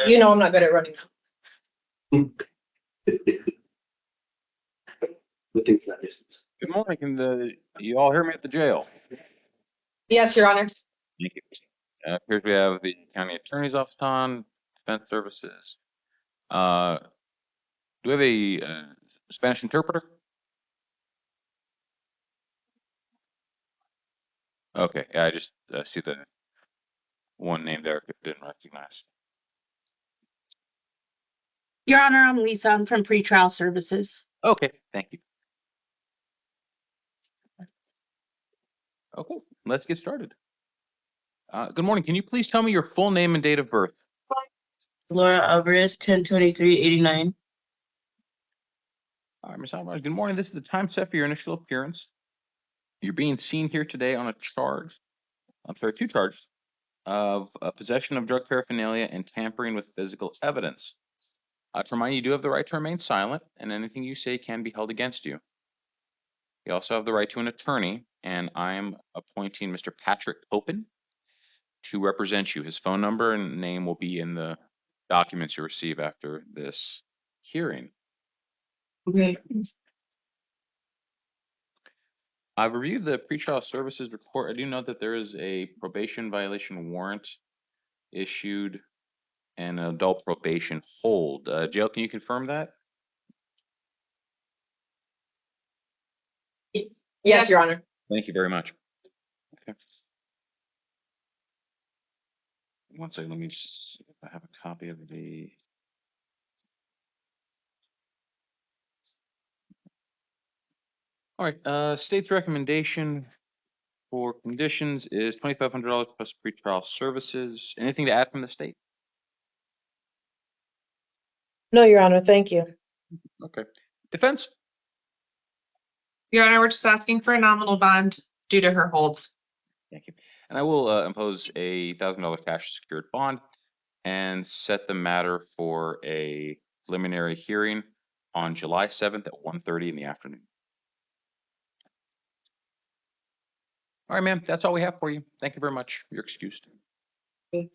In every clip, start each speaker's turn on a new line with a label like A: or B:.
A: You know I'm not good at running.
B: Good morning. Can you all hear me at the jail?
A: Yes, Your Honor.
B: Thank you. Appears we have the county attorney's office on, defense services. Do we have a Spanish interpreter? Okay, yeah, I just see the one name there, didn't recognize.
C: Your Honor, I'm Lisa. I'm from pretrial services.
B: Okay, thank you. Okay, let's get started. Good morning. Can you please tell me your full name and date of birth?
C: Laura Alvarez, 10/23/89.
B: All right, Ms. Alvarez, good morning. This is the time set for your initial appearance. You're being seen here today on two charges of possession of drug paraphernalia and tampering with physical evidence. To remind you, you do have the right to remain silent, and anything you say can be held against you. You also have the right to an attorney, and I am appointing Mr. Patrick Open to represent you. His phone number and name will be in the documents you receive after this hearing.
C: Okay.
B: I've reviewed the pretrial services report. I do note that there is a probation violation warrant issued and an adult probation hold. Jail, can you confirm that?
A: Yes, Your Honor.
B: Thank you very much. Okay. One second, let me just see if I have a copy of the. All right, state's recommendation for conditions is $2,500 plus pretrial services. Anything to add from the state?
A: No, Your Honor. Thank you.
B: Okay. Defense?
D: Your Honor, we're just asking for a nominal bond due to her holds.
B: Thank you. And I will impose a $1,000 cash secured bond and set the matter for a preliminary hearing on July 7th at 1:30 in the afternoon. All right, ma'am, that's all we have for you. Thank you very much. You're excused. Is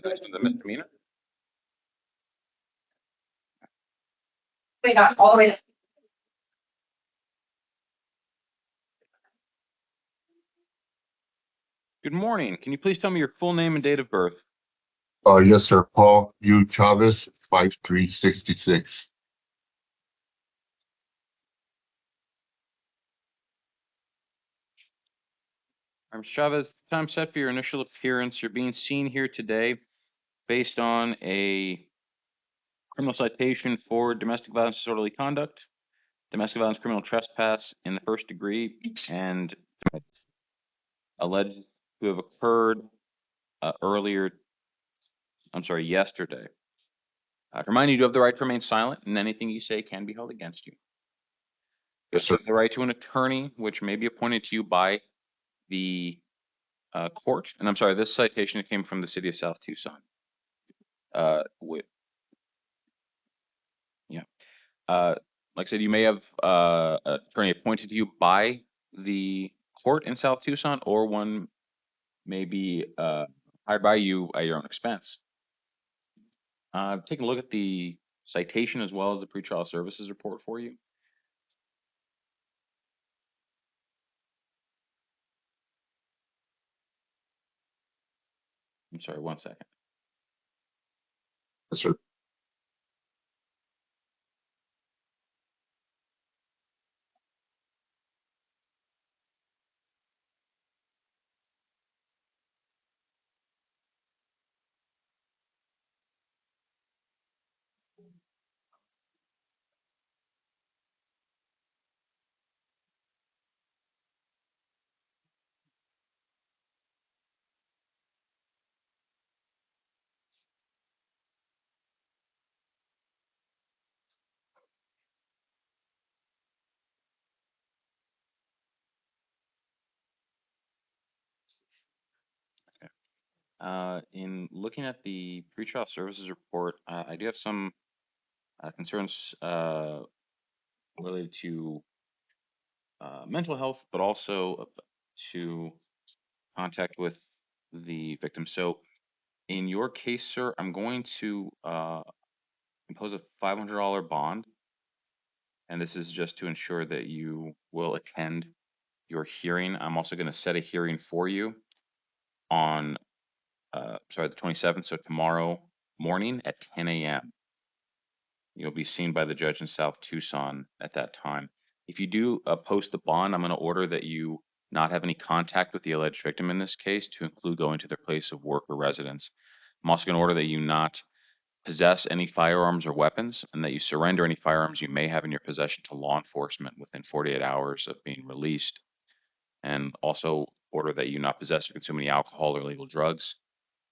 B: this the misdemeanor?
A: We got all the way.
B: Good morning. Can you please tell me your full name and date of birth?
E: Yes, sir. Paul U. Chavez, 5366.
B: I'm Chavez. Time set for your initial appearance. You're being seen here today based on a criminal citation for domestic violence disorderly conduct, domestic violence criminal trespass in the first degree, and alleged to have occurred yesterday. To remind you, you do have the right to remain silent, and anything you say can be held against you. You
E: Yes, sir.
B: have the right to an attorney, which may be appointed to you by the court. And I'm sorry, this citation came from the city of South Tucson. Like I said, you may have an attorney appointed to you by the court in South Tucson, or one may be hired by you at your own expense. Take a look at the citation as well as the pretrial services report for you. I'm sorry, 1 second.
E: Yes, sir.
B: In looking at the pretrial services report, I do have some concerns related to mental health, but also to contact with the victim. So in your case, sir, I'm going to impose a $500 bond. And this is just to ensure that you will attend your hearing. I'm also going to set a hearing for you on, the 27th, so tomorrow morning at 10 a.m. You'll be seen by the judge in South Tucson at that time. If you do post the bond, I'm going to order that you not have any contact with the alleged victim in this case, to include going to their place of work or residence. I'm also going to order that you not possess any firearms or weapons, and that you surrender any firearms you may have in your possession to law enforcement within 48 hours of being released. And also order that you not possess or consume any alcohol or illegal drugs,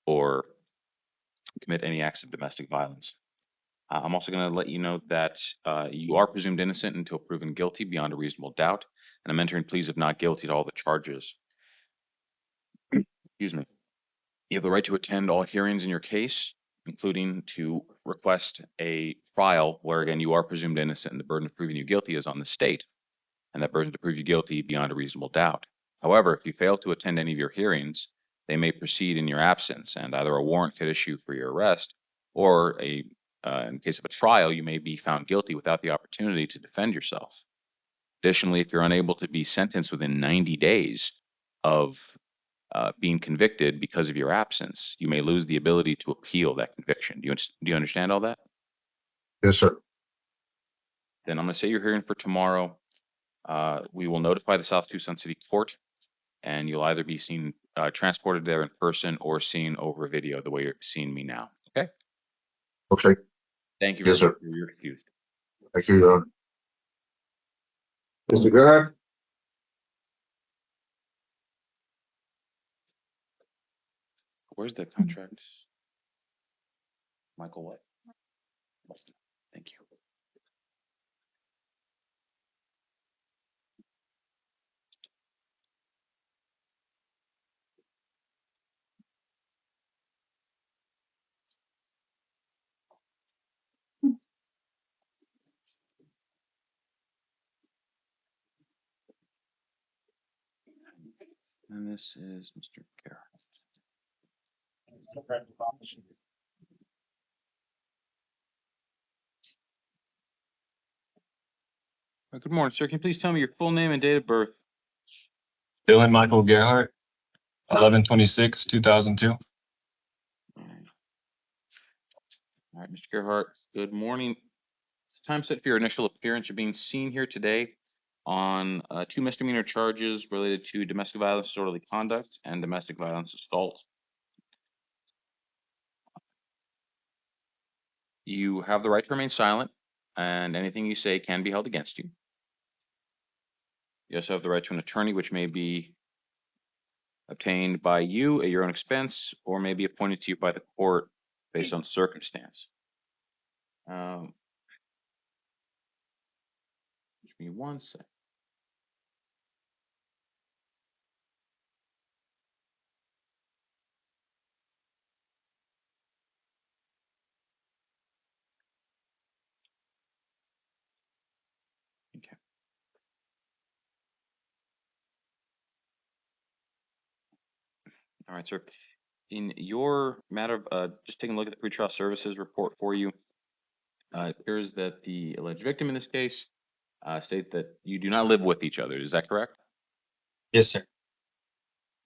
B: or commit any acts of domestic violence. I'm also going to let you know that you are presumed innocent until proven guilty beyond a reasonable doubt, and I'm entering pleas of not guilty to all the charges. Excuse me. You have the right to attend all hearings in your case, including to request a trial where, again, you are presumed innocent and the burden of proving you guilty is on the state, and that burden to prove you guilty beyond a reasonable doubt. However, if you fail to attend any of your hearings, they may proceed in your absence, and either a warrant could issue for your arrest, or in case of a trial, you may be found guilty without the opportunity to defend yourself. Additionally, if you're unable to be sentenced within 90 days of being convicted because of your absence, you may lose the ability to appeal that conviction. Do you understand all that?
E: Yes, sir.
B: Then I'm going to say you're hearing for tomorrow. We will notify the South Tucson City Court, and you'll either be seen transported there in person or seen over video the way you're seeing me now. Okay?
E: Okay.
B: Thank you very
E: Yes, sir.
B: much. You're excused.
E: Thank you, Your Honor. Mr. Gerhart?
B: Where's the contract? Michael what? Thank you. And this is Mr. Garrett. Good morning, sir. Can you please tell me your full name and date of birth?
F: Dylan Michael Gerhart, 11/26/2002.
B: All right, Mr. Gerhart, good morning. It's time set for your initial appearance. You're being seen here today on 2 misdemeanor charges related to domestic violence, disorderly conduct, and domestic violence assault. You have the right to remain silent, and anything you say can be held against you. You also have the right to an attorney, which may be obtained by you at your own expense, or may be appointed to you by the court based on circumstance. Give me 1 second. Okay. All right, sir. In your matter of just taking a look at the pretrial services report for you, it appears that the alleged victim in this case state that you do not live with each other. Is that correct?
F: Yes, sir.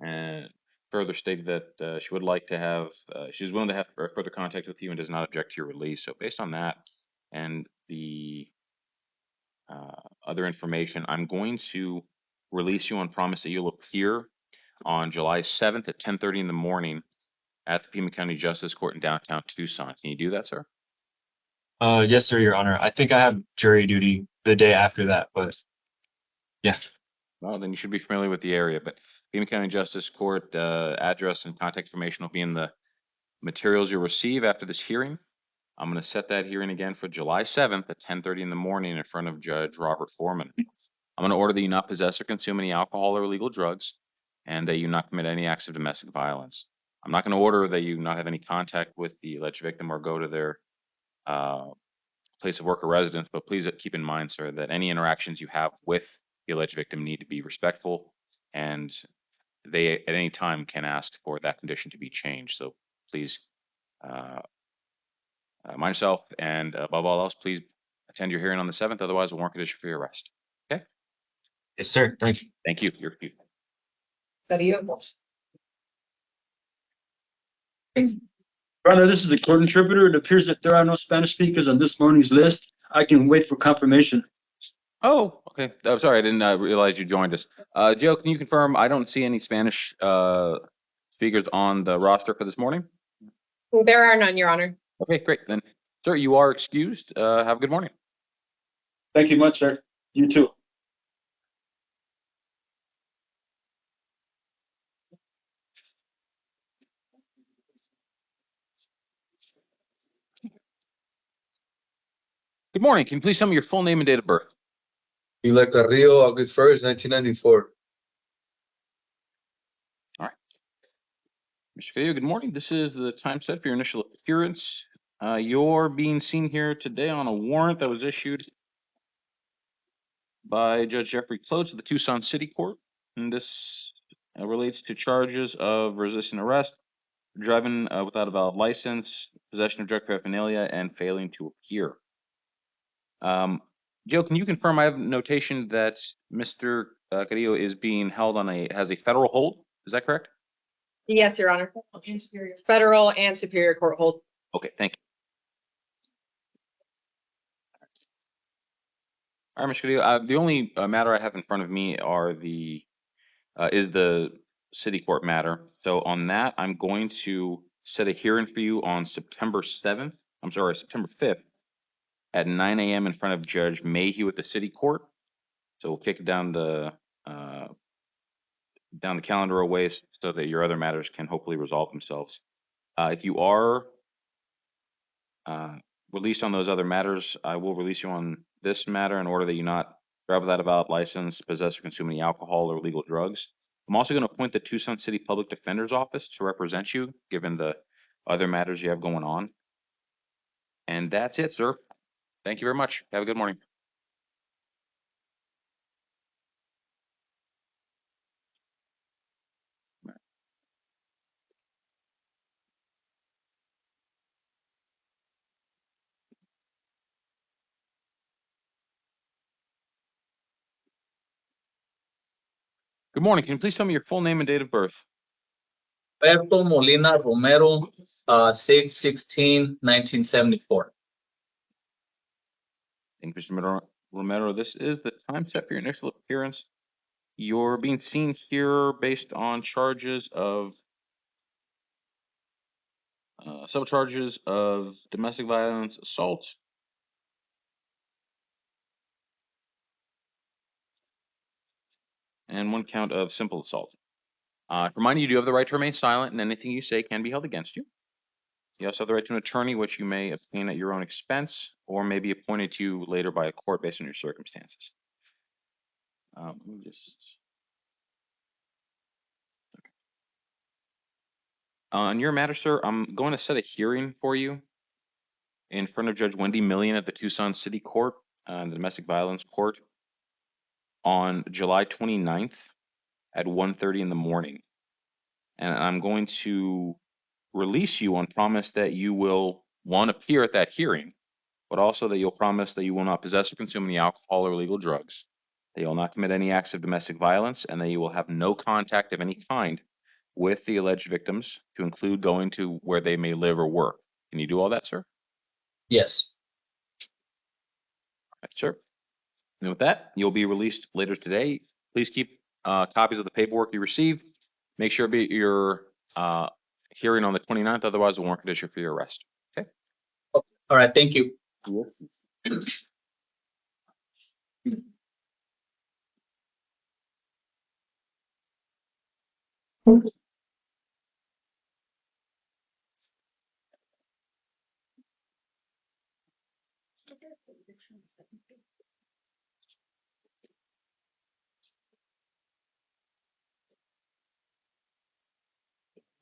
B: And further stated that she would like to have, she's willing to have further contact with you and does not object to your release. So based on that and the other information, I'm going to release you on promise that you'll appear on July 7th at 10:30 in the morning at the Pima County Justice Court in downtown Tucson. Can you do that, sir?
F: Yes, sir, Your Honor. I think I have jury duty the day after that, but yeah.
B: Well, then you should be familiar with the area. But Pima County Justice Court address and contact information will be in the materials you'll receive after this hearing. I'm going to set that hearing again for July 7th at 10:30 in the morning in front of Judge Robert Foreman. I'm going to order that you not possess or consume any alcohol or illegal drugs, and that you not commit any acts of domestic violence. I'm not going to order that you not have any contact with the alleged victim or go to their place of work or residence, but please keep in mind, sir, that any interactions you have with the alleged victim need to be respectful, and they at any time can ask for that condition to be changed. So please uh, mind yourself, and above all else, please attend your hearing on the 7th. Otherwise, a warrant condition for your arrest. Okay?
F: Yes, sir. Thank you.
B: Thank you. You're excused.
G: Your Honor, this is the court interpreter. It appears that there are no Spanish speakers on this morning's list. I can wait for confirmation.
B: Oh, okay. Oh, sorry, I didn't realize you joined us. Joe, can you confirm? I don't see any Spanish speakers on the roster for this morning.
A: There are none, Your Honor.
B: Okay, great. Then, sir, you are excused. Have a good morning.
G: Thank you much, sir. You too.
B: Good morning. Can you please tell me your full name and date of birth?
E: Hila Carrillo, August 1st, 1994.
B: Mr. Carrillo, good morning. This is the time set for your initial appearance. You're being seen here today on a warrant that was issued by Judge Jeffrey Clotes of the Tucson City Court. And this relates to charges of resisting arrest, driving without a valid license, possession of drug paraphernalia, and failing to appear. Joe, can you confirm I have notation that Mr. Carrillo is being held on has a federal hold? Is that correct?
A: Yes, Your Honor. Federal and Superior Court hold.
B: Okay, thank you. All right, Mr. Carrillo, the only matter I have in front of me is the city court matter. So on that, I'm going to set a hearing for you on September 5th at 9 a.m. in front of Judge Mayhew at the city court. So we'll kick it down the calendar a ways so that your other matters can hopefully resolve themselves. If you are released on those other matters, I will release you on this matter in order that you not drive without a valid license, possess or consume any alcohol or illegal drugs. I'm also going to appoint the Tucson City Public Defender's Office to represent you, given the other matters you have going on. And that's it, sir. Thank you very much. Have a good morning. Good morning. Can you please tell me your full name and date of birth?
H: Alberto Molina Romero, 6/16/1974.
B: Thank you, Mr. Romero. This is the time set for your initial appearance. You're being seen here based on charges of several charges of domestic violence, assault, and one count of simple assault. Remind you, you do have the right to remain silent, and anything you say can be held against you. You also have the right to an attorney, which you may obtain at your own expense, or may be appointed to you later by a court based on your circumstances. Let me just. On your matter, sir, I'm going to set a hearing for you in front of Judge Wendy Millian at the Tucson City Court, the Domestic Violence Court, on July 29th at 1:30 in the morning. And I'm going to release you on promise that you will, one, appear at that hearing, but also that you'll promise that you will not possess or consume any alcohol or illegal drugs, that you will not commit any acts of domestic violence, and that you will have no contact of any kind with the alleged victims, to include going to where they may live or work. Can you do all that, sir?
H: Yes.
B: Right, sir. And with that, you'll be released later today. Please keep copies of the paperwork you receive. Make sure be your hearing on the 29th, otherwise a warrant could issue for your arrest. Okay?
H: All right. Thank you.
B: Yes.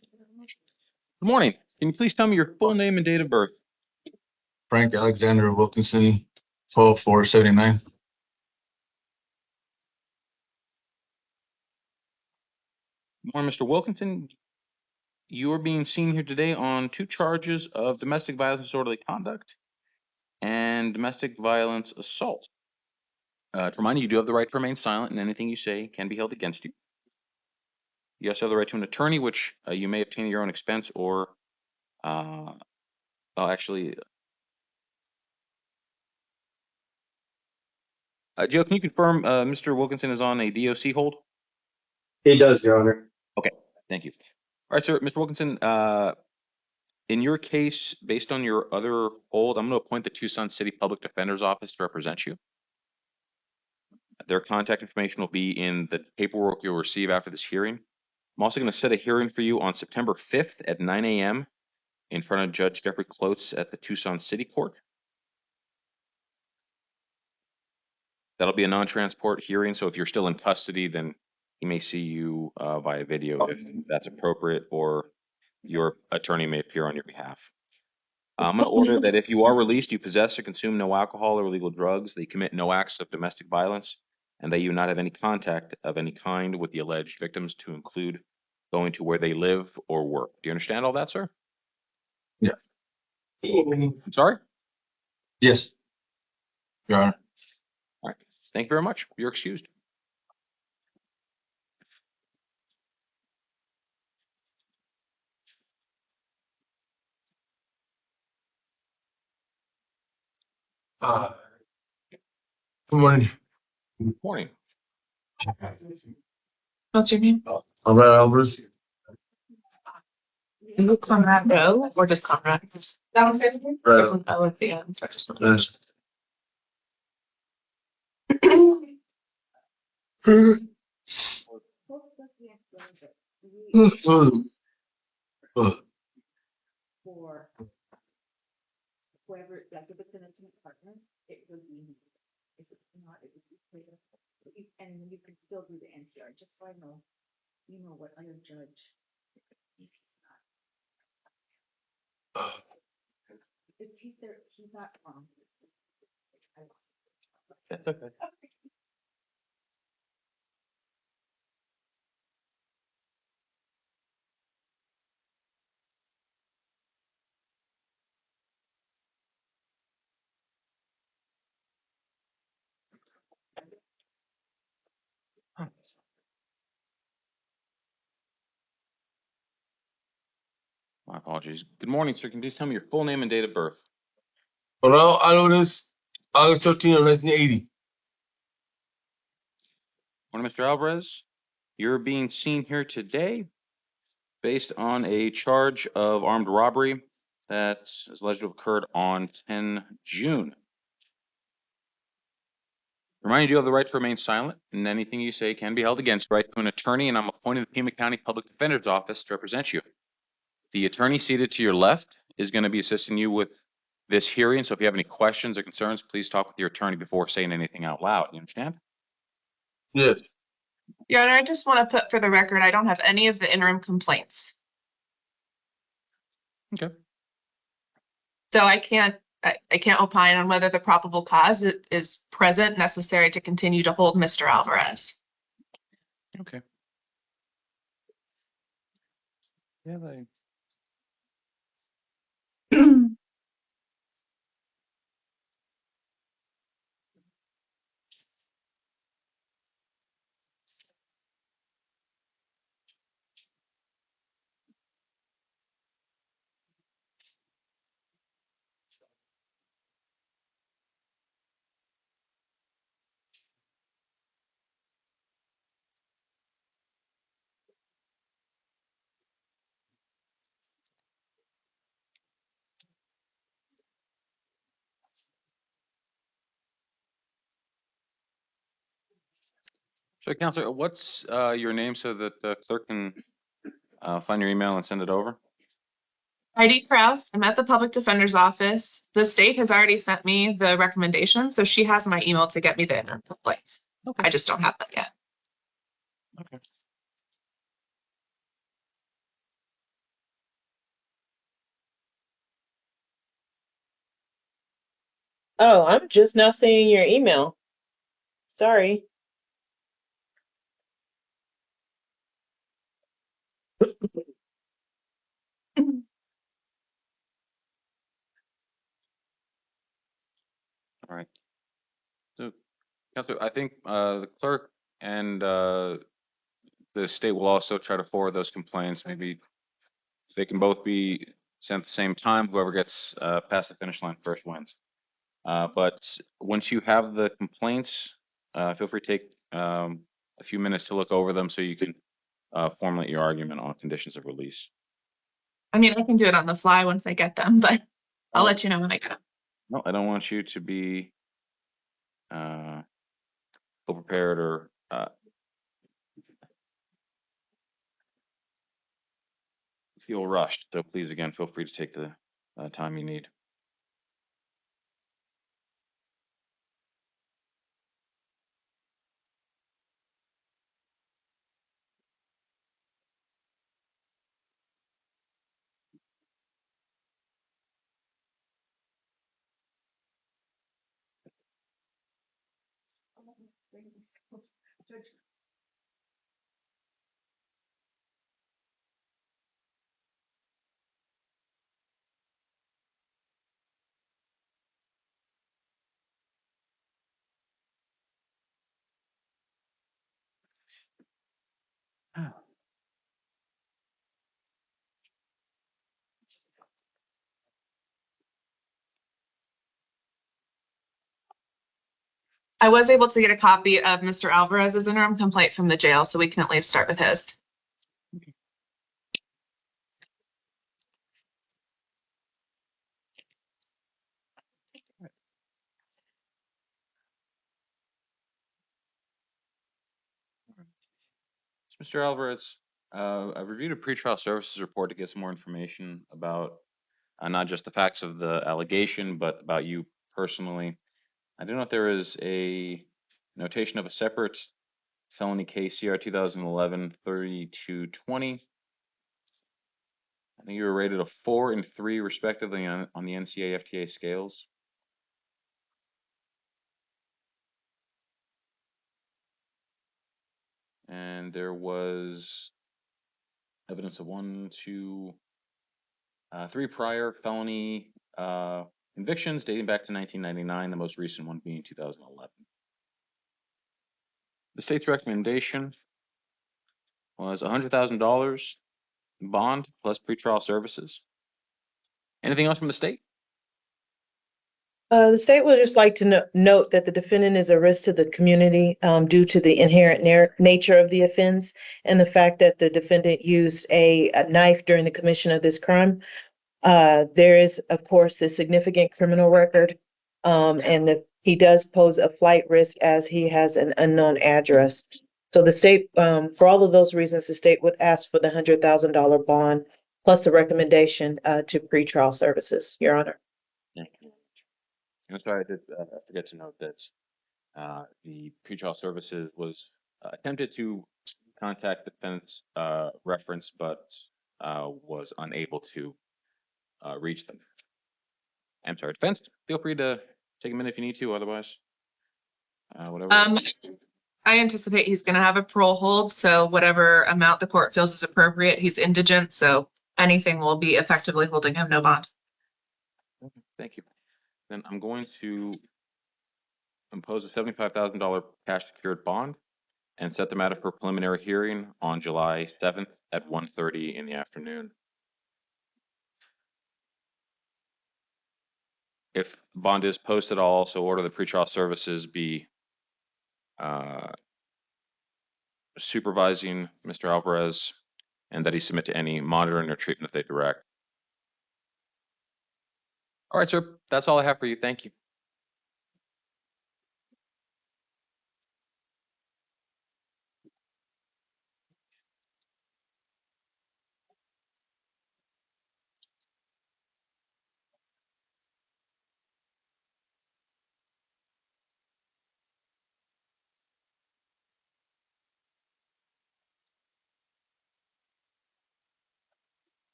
B: Good morning. Can you please tell me your full name and date of birth?
E: Frank Alexander Wilkinson, 12479.
B: Good morning, Mr. Wilkinson. You are being seen here today on 2 charges of domestic violence disorderly conduct and domestic violence assault. To remind you, you do have the right to remain silent, and anything you say can be held against you. You also have the right to an attorney, which you may obtain at your own expense, or actually, Joe, can you confirm Mr. Wilkinson is on a DOC hold?
I: He does, Your Honor.
B: Okay, thank you. All right, sir, Mr. Wilkinson, in your case, based on your other hold, I'm going to appoint the Tucson City Public Defender's Office to represent you. Their contact information will be in the paperwork you'll receive after this hearing. I'm also going to set a hearing for you on September 5th at 9 a.m. in front of Judge Jeffrey Klotz at the Tucson City Court. That'll be a non-transport hearing, so if you're still in custody, then he may see you via video if that's appropriate, or your attorney may appear on your behalf. I'm going to order that if you are released, you possess or consume no alcohol or illegal drugs, that you commit no acts of domestic violence, and that you not have any contact of any kind with the alleged victims, to include going to where they live or work. Do you understand all that, sir?
E: Yes.
B: I'm sorry?
E: Yes, Your Honor.
B: All right. Thank you very much. You're excused.
E: Good morning.
B: Morning.
D: What's your name?
E: Albert Alvarez.
D: Conrad or just Conrad?
A: Downstairs.
D: There's an O at the end.
E: Yes.
J: For whoever, like if it's an intimate partner, it would be me. If it's not, it would be clear. And you could still do the NTR, just so I know, you know what other judge. If he's not. If he's there, he's not wrong. I lost it.
B: That's okay. My apologies. Good morning, sir. Can you please tell me your full name and date of birth?
E: Ronaldo Alvarez, August 13 of 1980.
B: Morning, Mr. Alvarez. You're being seen here today based on a charge of armed robbery that is alleged to have occurred on 10 June. Remind you, do have the right to remain silent, and anything you say can be held against you. Right to an attorney, and I'm appointing the Pima County Public Defender's Office to represent you. The attorney seated to your left is going to be assisting you with this hearing, so if you have any questions or concerns, please talk with your attorney before saying anything out loud. You understand?
E: Yes.
D: Your Honor, I just want to put for the record, I don't have any of the interim complaints.
B: Okay.
D: So I can't opine on whether the probable cause is present necessary to continue to hold Mr. Alvarez.
B: Okay. Yeah, they. So, Counselor, what's your name so that the clerk can find your email and send it over?
D: Heidi Kraus, I'm at the Public Defender's Office. The state has already sent me the recommendations, so she has my email to get me the interim complaints.
B: Okay.
D: I just don't have them yet.
B: Okay.
K: Oh, I'm just now seeing your email. Sorry.
B: All right. So, Counselor, I think the clerk and the state will also try to forward those complaints. Maybe they can both be sent at the same time. Whoever gets past the finish line first wins. But once you have the complaints, feel free to take a few minutes to look over them so you can formulate your argument on conditions of release.
D: I mean, I can do it on the fly once I get them, but I'll
B: Oh.
D: let you know when I get them.
B: No, I don't want you to be ill prepared or feel rushed. So please, again, feel free to take the time you need.
J: Judge,
D: I was able to get a copy of Mr. Alvarez's interim complaint from the jail, so we can at least start with his.
B: Mr. Alvarez, I've reviewed a pretrial services report to get some more information about not just the facts of the allegation, but about you personally. I don't know if there is a notation of a separate felony case, CR 2011-3220. I think you were rated a 4 and 3 respectively on the NCA FTA scales. And there was evidence of 1, 2, 3 prior felony convictions dating back to 1999, the most recent one being 2011. The state's recommendation was $100,000 bond plus pretrial services. Anything else from the state?
K: The state would just like to note that the defendant is a risk to the community due to the inherent nature of the offense and the fact that the defendant used a knife during the commission of this crime. There is, of course, the significant criminal record, and he does pose a flight risk as he has an unknown address. So the state, for all of those reasons, the state would ask for the $100,000 bond plus the recommendation to pretrial services, Your Honor.
B: Thank you. I'm sorry, I did forget to note that the pretrial services was attempted to contact the defense reference, but was unable to reach them. I'm sorry, defense, feel free to take a minute if you need to, otherwise, whatever.
D: I anticipate he's going to have a parole hold, so whatever amount the court feels is appropriate, he's indigent, so anything will be effectively holding him no bond.
B: Thank you. Then I'm going to impose a $75,000 cash secured bond and set the matter for preliminary hearing on July 7th at 1:30 in the afternoon. If bond is posted, I'll also order the pretrial services be supervising Mr. Alvarez and that he submit to any monitoring or treatment that they direct. All right, sir, that's all I have for you. Thank you.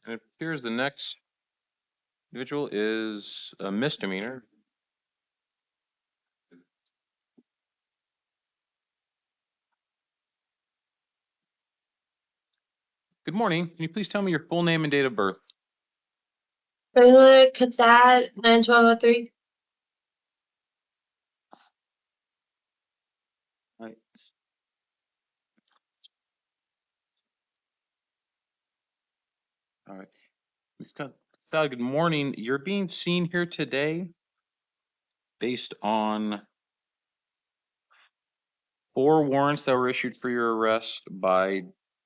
B: And it appears the next individual is a misdemeanor. Good morning. Can you please tell me your full name and date of birth?
L: Kayla Katat 91203.
B: Right. All right. Ms. Casal, good morning. You're being seen here today based on 4 warrants that were issued for your arrest by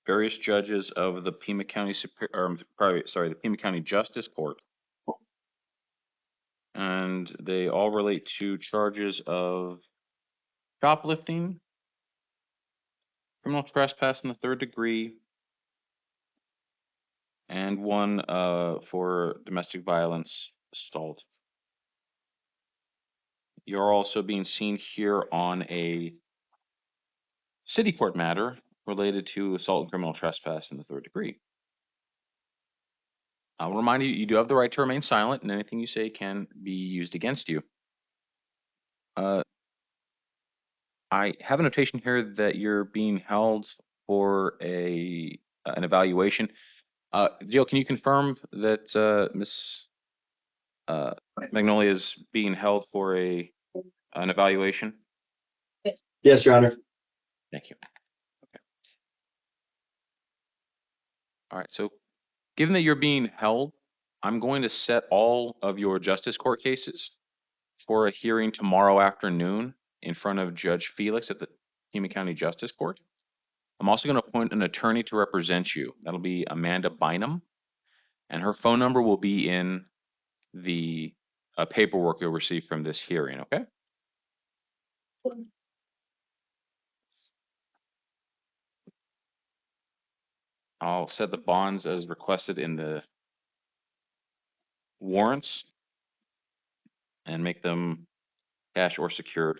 B: various judges of the Pima County the Pima County Justice Court. And they all relate to charges of shoplifting, criminal trespass in the 3rd degree, and one for domestic violence assault. You're also being seen here on a city court matter related to assault and criminal trespass in the 3rd degree. I'll remind you, you do have the right to remain silent, and anything you say can be used against you. I have a notation here that you're being held for an evaluation. Jill, can you confirm that Ms. Magnolia is being held for an evaluation?
I: Yes, Your Honor.
B: Thank you. Okay. All right. So, given that you're being held, I'm going to set all of your justice court cases for a hearing tomorrow afternoon in front of Judge Felix at the Pima County Justice Court. I'm also going to appoint an attorney to represent you. That'll be Amanda Bynum, and her phone number will be in the paperwork you'll receive from this hearing, okay? I'll set the bonds as requested in the warrants and make them cash or secured.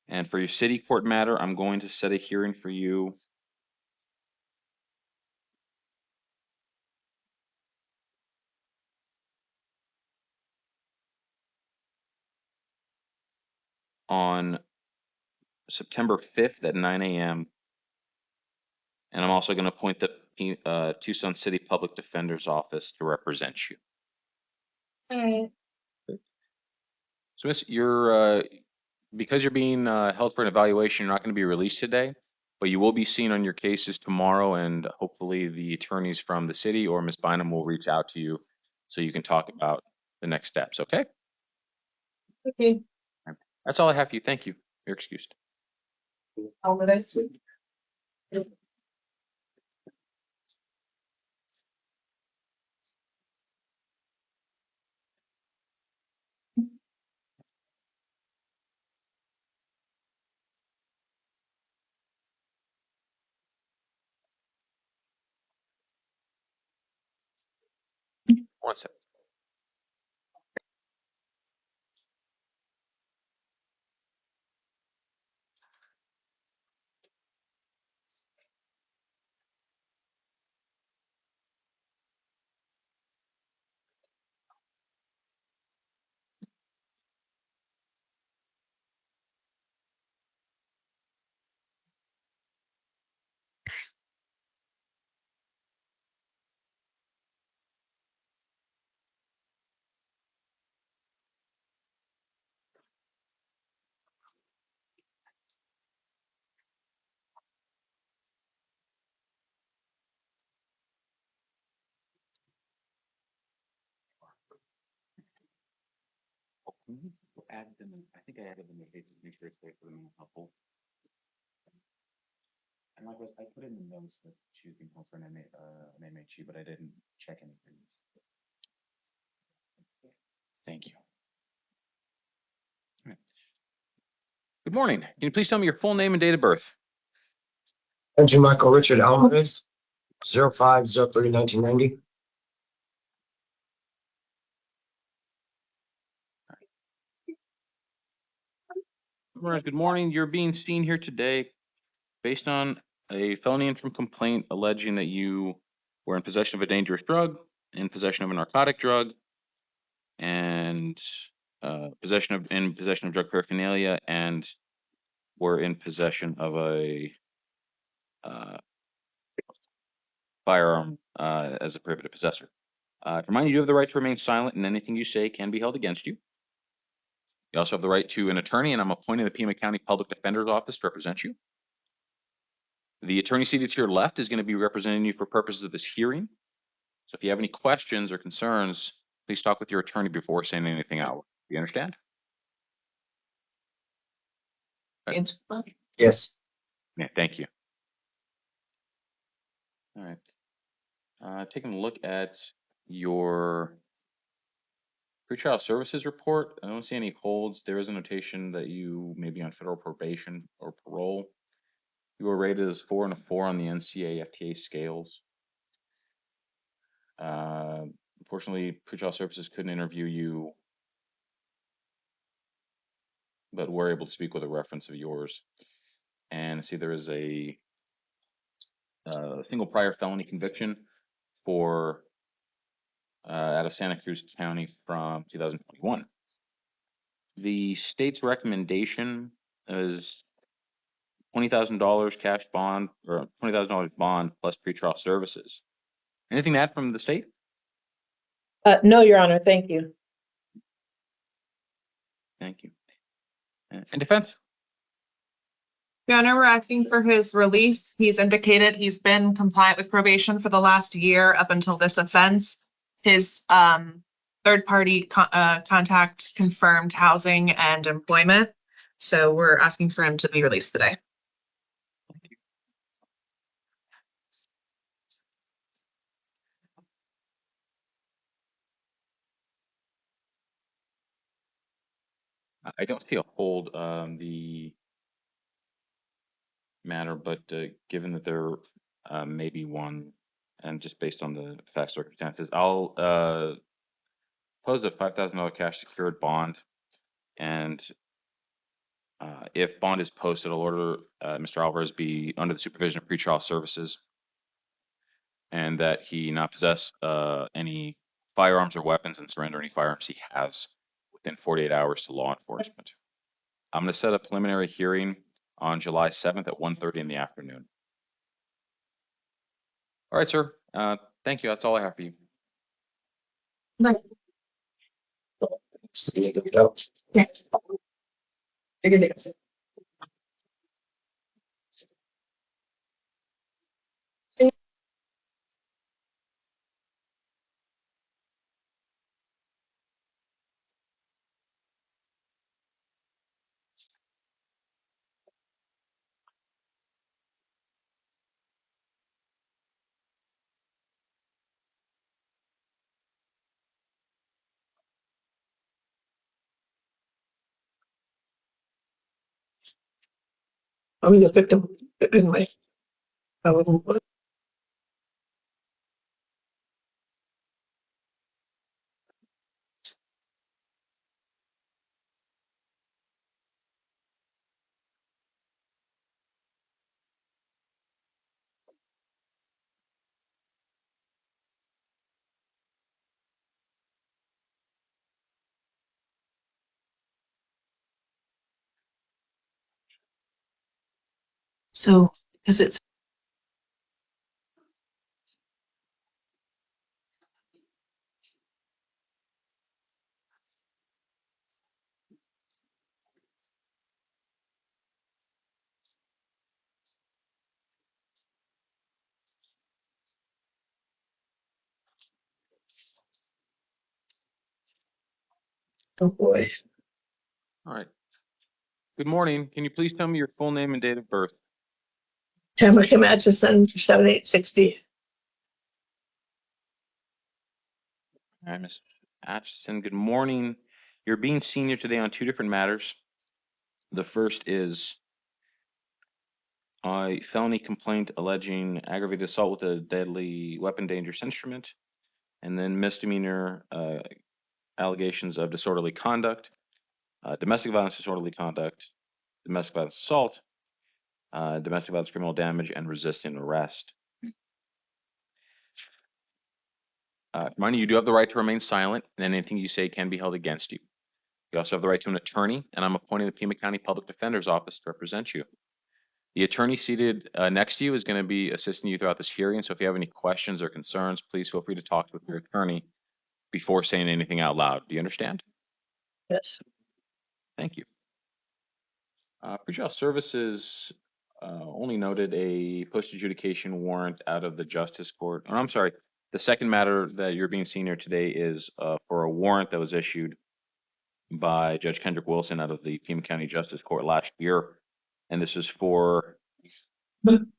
B: And for your city court matter, I'm going to set a hearing for you on September 5th at 9 a.m. And I'm also going to appoint the Tucson City Public Defender's Office to represent you.
L: All right.
B: So, Miss, because you're being held for an evaluation, you're not going to be released today, but you will be seen on your cases tomorrow, and hopefully the attorneys from the city or Ms. Bynum will reach out to you so you can talk about the next steps, okay?
L: Okay.
B: That's all I have for you. Thank you. You're excused.
L: How would I switch?
B: One second. Can you add them? I think I added them in cases, make sure it's there for them helpful. And likewise, I put in the notes that she was being held for an MHG, but I didn't check anything. Thank you. Good morning. Can you please tell me your full name and date of birth?
M: Andrew Michael Richard Alvarez, 05/03/1990.
B: Good morning. You're being seen here today based on a felony interim complaint alleging that you were in possession of a dangerous drug, in possession of a narcotic drug, and in possession of drug paraphernalia, and were in possession of a firearm as a prohibited possessor. To remind you, you have the right to remain silent, and anything you say can be held against you. You also have the right to an attorney, and I'm appointing the Pima County Public Defender's Office to represent you. The attorney seated to your left is going to be representing you for purposes of this hearing. So if you have any questions or concerns, please talk with your attorney before saying anything out. Do you understand?
M: Yes.
B: Yeah, thank you. All right. Taking a look at your pretrial services report, I don't see any holds. There is a notation that you may be on federal probation or parole. You were rated as 4 and a 4 on the NCA FTA scales. Unfortunately, pretrial services couldn't interview you, but were able to speak with a reference of yours. And I see there is a single prior felony conviction for out of Santa Cruz County from 2021. The state's recommendation is $20,000 cash bond or $20,000 bond plus pretrial services. Anything to add from the state?
K: No, Your Honor, thank you.
B: Thank you. And defense?
D: Your Honor, we're asking for his release. He's indicated he's been compliant with probation for the last year up until this offense. His third-party contact confirmed housing and employment. So we're asking for him to be released today.
B: I don't see a hold on the matter, but given that there may be one, and just based on the facts circumstances, I'll pose a $5,000 cash secured bond, and if bond is posted, I'll order Mr. Alvarez be under the supervision of pretrial services, and that he not possess any firearms or weapons and surrender any firearms he has within 48 hours to law enforcement. I'm going to set a preliminary hearing on July 7th at 1:30 in the afternoon. All right, sir. Thank you. That's all I have for you.
L: Right. Yeah. I'm the victim in my. So, is it? Oh boy.
B: All right. Good morning. Can you please tell me your full name and date of birth?
L: Tamara Kim Atchison, 7860.
B: All right, Ms. Atchison, good morning. You're being seen here today on two different matters. The first is a felony complaint alleging aggravated assault with a deadly weapon, dangerous instrument, and then misdemeanor allegations of disorderly conduct, domestic violence, disorderly conduct, domestic violence assault, domestic violence, criminal damage, and resisting arrest. Mind you do have the right to remain silent, and anything you say can be held against you. You also have the right to an attorney, and I'm appointing the Pima County Public Defender's Office to represent you. The attorney seated next to you is going to be assisting you throughout this hearing, so if you have any questions or concerns, please feel free to talk with your attorney before saying anything out loud. Do you understand?
L: Yes.
B: Thank you. Pretrial Services only noted a post-adjudication warrant out of the Justice Court. Or I'm sorry, the second matter that you're being seen here today is for a warrant that was issued by Judge Kendrick Wilson out of the Pima County Justice Court last year. And this is for an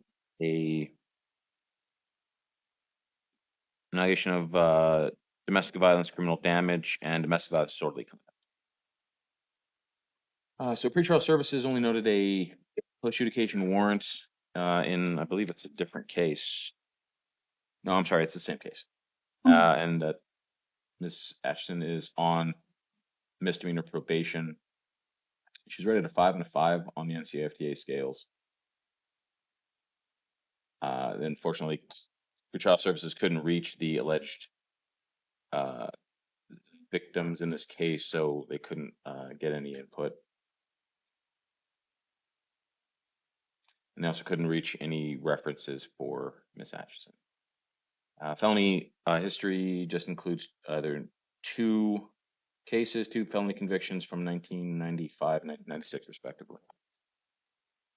B: allegation of domestic violence, criminal damage, and domestic violence disorderly conduct. So pretrial services only noted a post-adjudication warrant in, I believe it's a different case. No, I'm sorry, it's the same case. And Ms. Ashton is on misdemeanor probation. She's rated a 5 and a 5 on the NCAFTA scales. Unfortunately, pretrial services couldn't reach the alleged victims in this case, so they couldn't get any input. And they also couldn't reach any references for Ms. Atchison. Felony history just includes either two cases, two felony convictions from 1995 and 1996, respectively.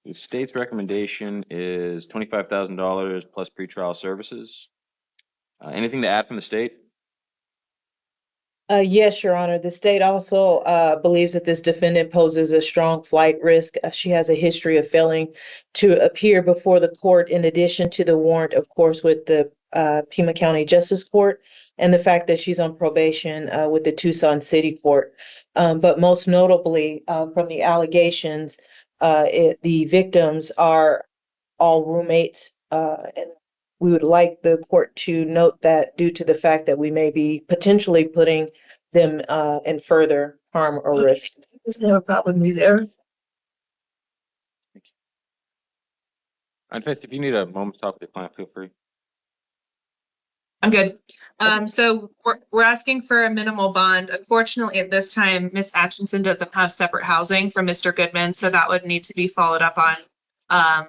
B: The state's recommendation is $25,000 plus pretrial services. Anything to add from the state?
K: Yes, Your Honor. The state also believes that this defendant poses a strong flight risk. She has a history of failing to appear before the court, in addition to the warrant, of course, with the Pima County Justice Court, and the fact that she's on probation with the Tucson City Court. But most notably, from the allegations, the victims are all roommates, and we would like the court to note that due to the fact that we may be potentially putting them in further harm or risk.
L: Doesn't have a problem with me there.
B: In fact, if you need a moment to talk with the client, feel free.
D: I'm good. So we're asking for a minimal bond. Unfortunately, at this time, Ms. Atchison doesn't have separate housing from Mr. Goodman, so that would need to be followed up on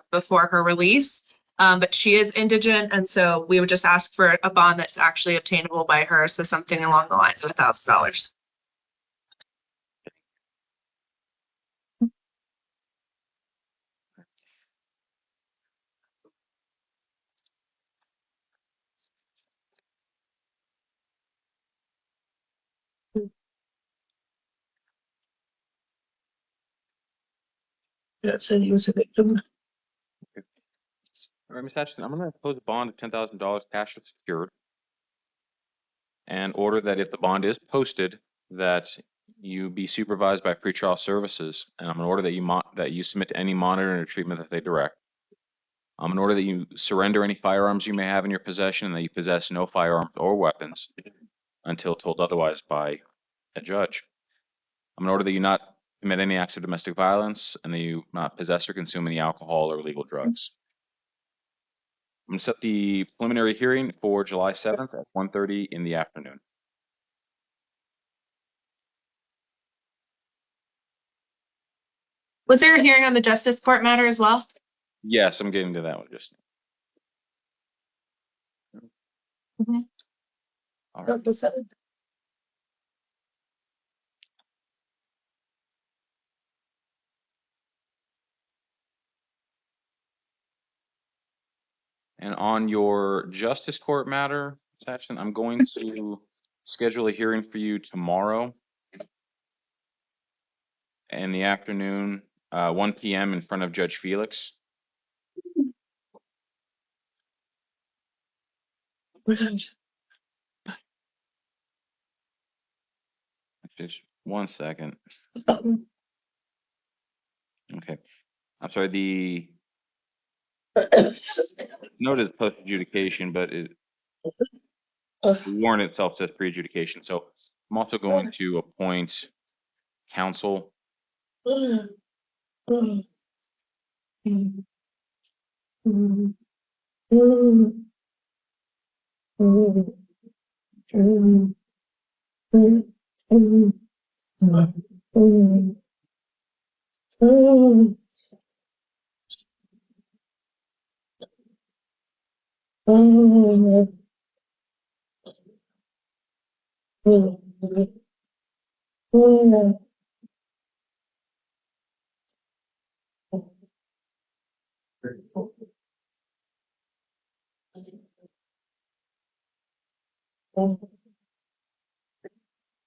D: before her release. But she is indigent, and so we would just ask for a bond that's actually obtainable by her, so something along the lines of $1,000.
L: That said he was a victim.
B: All right, Ms. Atchison, I'm going to impose a bond of $10,000 cash or secured, and order that if the bond is posted, that you be supervised by pretrial services, and I'm going to order that you submit to any monitoring or treatment that they direct. I'm going to order that you surrender any firearms you may have in your possession, and that you possess no firearms or weapons until told otherwise by a judge. I'm going to order that you not commit any acts of domestic violence, and that you not possess or consume any alcohol or illegal drugs. I'm going to set the preliminary hearing for July 7th at 1:30 in the afternoon.
D: Was there a hearing on the Justice Court matter as well?
B: Yes, I'm getting to that one just now. All right. And on your Justice Court matter, Ms. Atchison, I'm going to schedule a hearing for you tomorrow in the afternoon, 1 p.m. in front of Judge Felix. Just 1 second. Okay. I'm sorry, the noted post adjudication, but the warrant itself says pre-adjudication. So I'm also going to appoint counsel All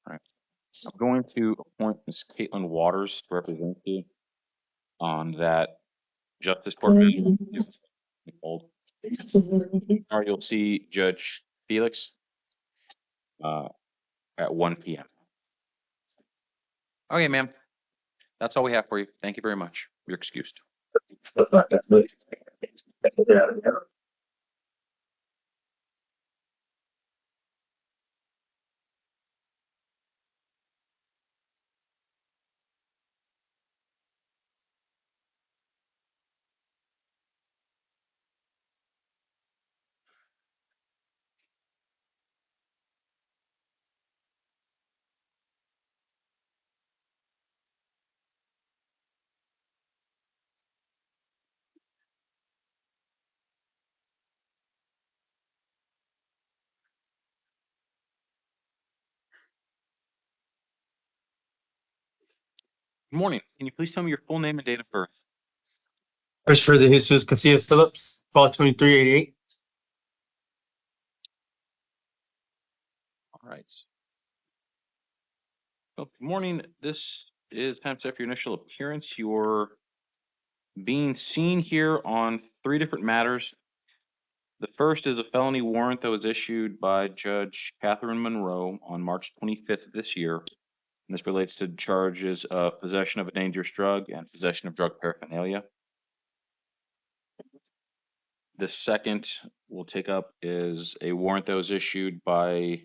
B: right. I'm going to appoint Ms. Caitlin Waters to represent you on that Justice Court matter. Or you'll see Judge Felix at 1 p.m. Okay, ma'am. That's all we have for you. Thank you very much. You're excused. Good morning. Can you please tell me your full name and date of birth?
I: Christopher de Jesus Casillas Phillips, 12/23/88.
B: All right. Well, good morning. This is time set for your initial appearance. You're being seen here on 3 different matters. The first is a felony warrant that was issued by Judge Catherine Monroe on March 25th of this year. And this relates to charges of possession of a dangerous drug and possession of drug paraphernalia. The second we'll take up is a warrant that was issued by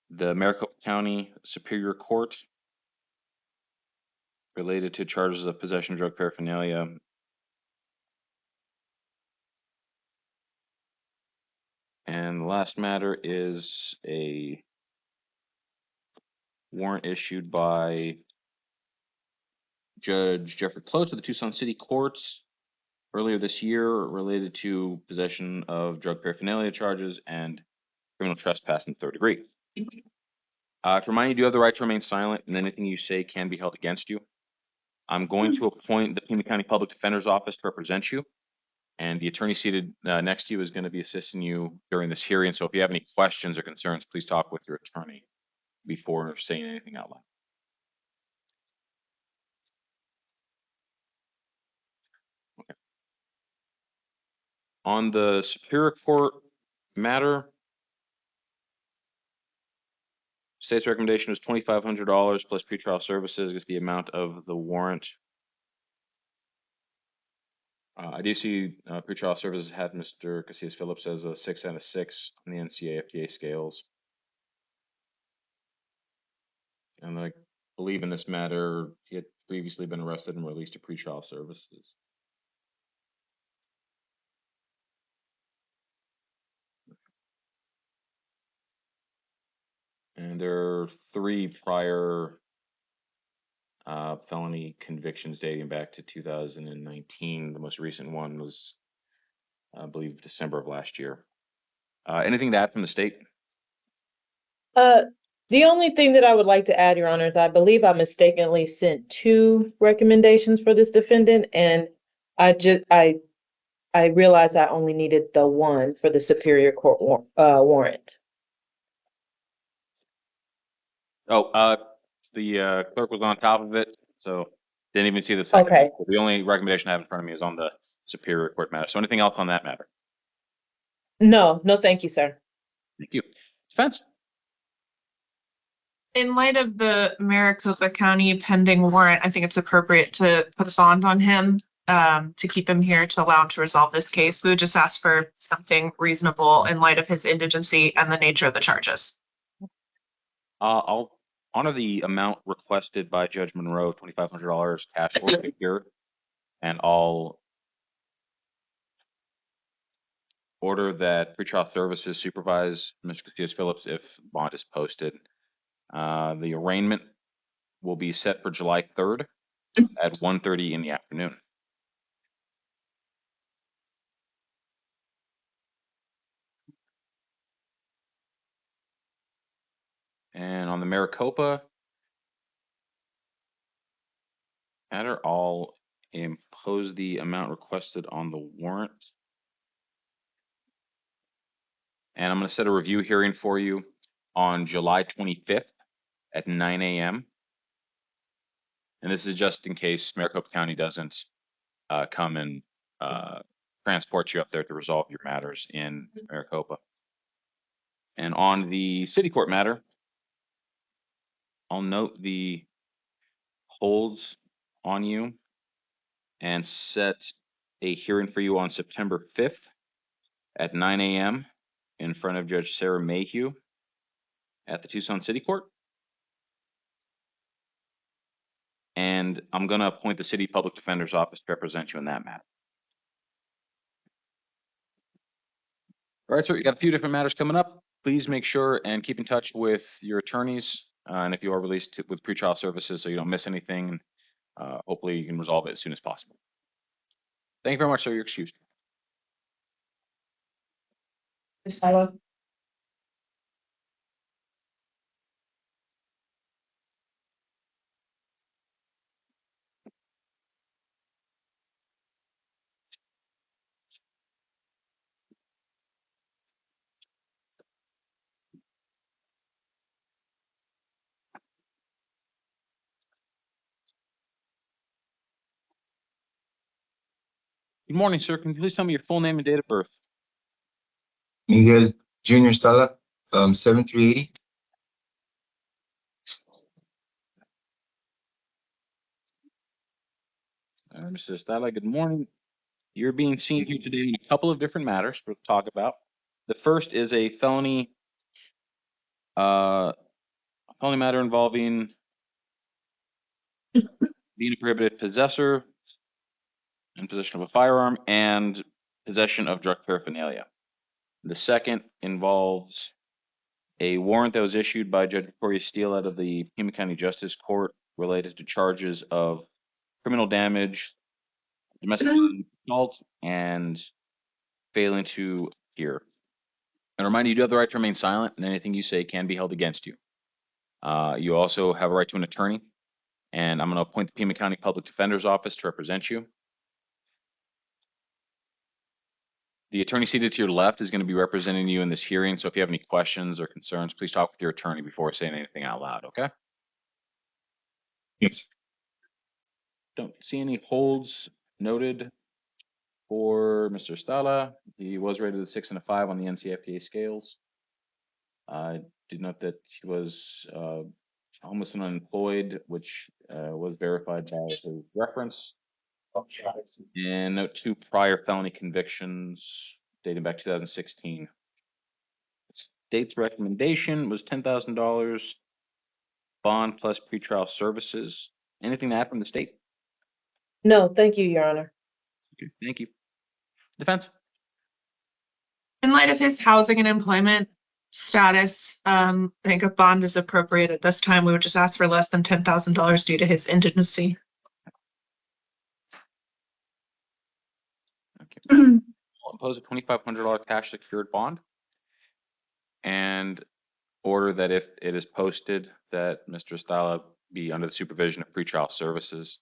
B: the Maricopa County Superior Court related to charges of possession of drug paraphernalia. And the last matter is a warrant issued by Judge Jeffrey Close of the Tucson City Courts earlier this year related to possession of drug paraphernalia charges and criminal trespass in the 3rd degree. To remind you, you do have the right to remain silent, and anything you say can be held against you. I'm going to appoint the Pima County Public Defender's Office to represent you, and the attorney seated next to you is going to be assisting you during this hearing. So if you have any questions or concerns, please talk with your attorney before saying anything out loud. Okay. On the Superior Court matter, state's recommendation was $2,500 plus pretrial services is the amount of the warrant. I do see pretrial services had Mr. Casillas Phillips as a 6 and a 6 on the NCAA FDA scales. And I believe in this matter, he had previously been arrested and released to pretrial services. And there are 3 prior felony convictions dating back to 2019. The most recent one was, I believe, December of last year. Anything to add from the state?
K: The only thing that I would like to add, Your Honor, is I believe I mistakenly sent 2 recommendations for this defendant, and I realized I only needed the one for the Superior Court warrant.
B: Oh, the clerk was on top of it, so didn't even see the second.
K: Okay.
B: The only recommendation I have in front of me is on the Superior Court matter. So anything else on that matter?
K: No, thank you, sir.
B: Thank you. Defense.
D: In light of the Maricopa County pending warrant, I think it's appropriate to put a bond on him to keep him here to allow him to resolve this case. We would just ask for something reasonable in light of his indigency and the nature of the charges.
B: I'll honor the amount requested by Judge Monroe, $2,500 cash or secured, and I'll order that pretrial services supervise Mr. Casillas Phillips if bond is posted. The arraignment will be set for July 3rd at 1:30 in the afternoon. And on the Maricopa matter, I'll impose the amount requested on the warrant. And I'm going to set a review hearing for you on July 25th at 9 a.m. And this is just in case Maricopa County doesn't come and transport you up there to resolve your matters in Maricopa. And on the city court matter, I'll note the holds on you and set a hearing for you on September 5th at 9 a.m. in front of Judge Sarah Mayhew at the Tucson City Court. And I'm going to appoint the City Public Defender's Office to represent you in that matter. All right, sir, you got a few different matters coming up. Please make sure and keep in touch with your attorneys. And if you are released with pretrial services so you don't miss anything, hopefully you can resolve it as soon as possible. Thank you very much, sir. You're excused.
D: Ms. Silo?
B: Good morning, sir. Can you please tell me your full name and date of birth?
M: Miguel Junior Stala, 7380.
B: Mr. Estala, good morning. You're being seen here today in a couple of different matters to talk about. The first is a felony matter involving being a prohibited possessor and possession of a firearm and possession of drug paraphernalia. The second involves a warrant that was issued by Judge Victoria Steele out of the Pima County Justice Court related to charges of criminal damage, domestic assault, and failing to appear. And remind you, you do have the right to remain silent, and anything you say can be held against you. You also have a right to an attorney, and I'm going to appoint the Pima County Public Defender's Office to represent you. The attorney seated to your left is going to be representing you in this hearing, so if you have any questions or concerns, please talk with your attorney before saying anything out loud, okay?
F: Yes.
B: Don't see any holds noted for Mr. Stala. He was rated a 6 and a 5 on the NCFTA scales. I did note that he was homeless and unemployed, which was verified by his reference. And note 2 prior felony convictions dating back 2016. State's recommendation was $10,000 bond plus pretrial services. Anything to add from the state?
K: No, thank you, Your Honor.
B: Okay, thank you. Defense?
D: In light of his housing and employment status, I think a bond is appropriate at this time. We would just ask for less than $10,000 due to his indigency.
B: Okay. I'll impose a $2,500 cash secured bond and order that if it is posted that Mr. Stala be under the supervision of pretrial services.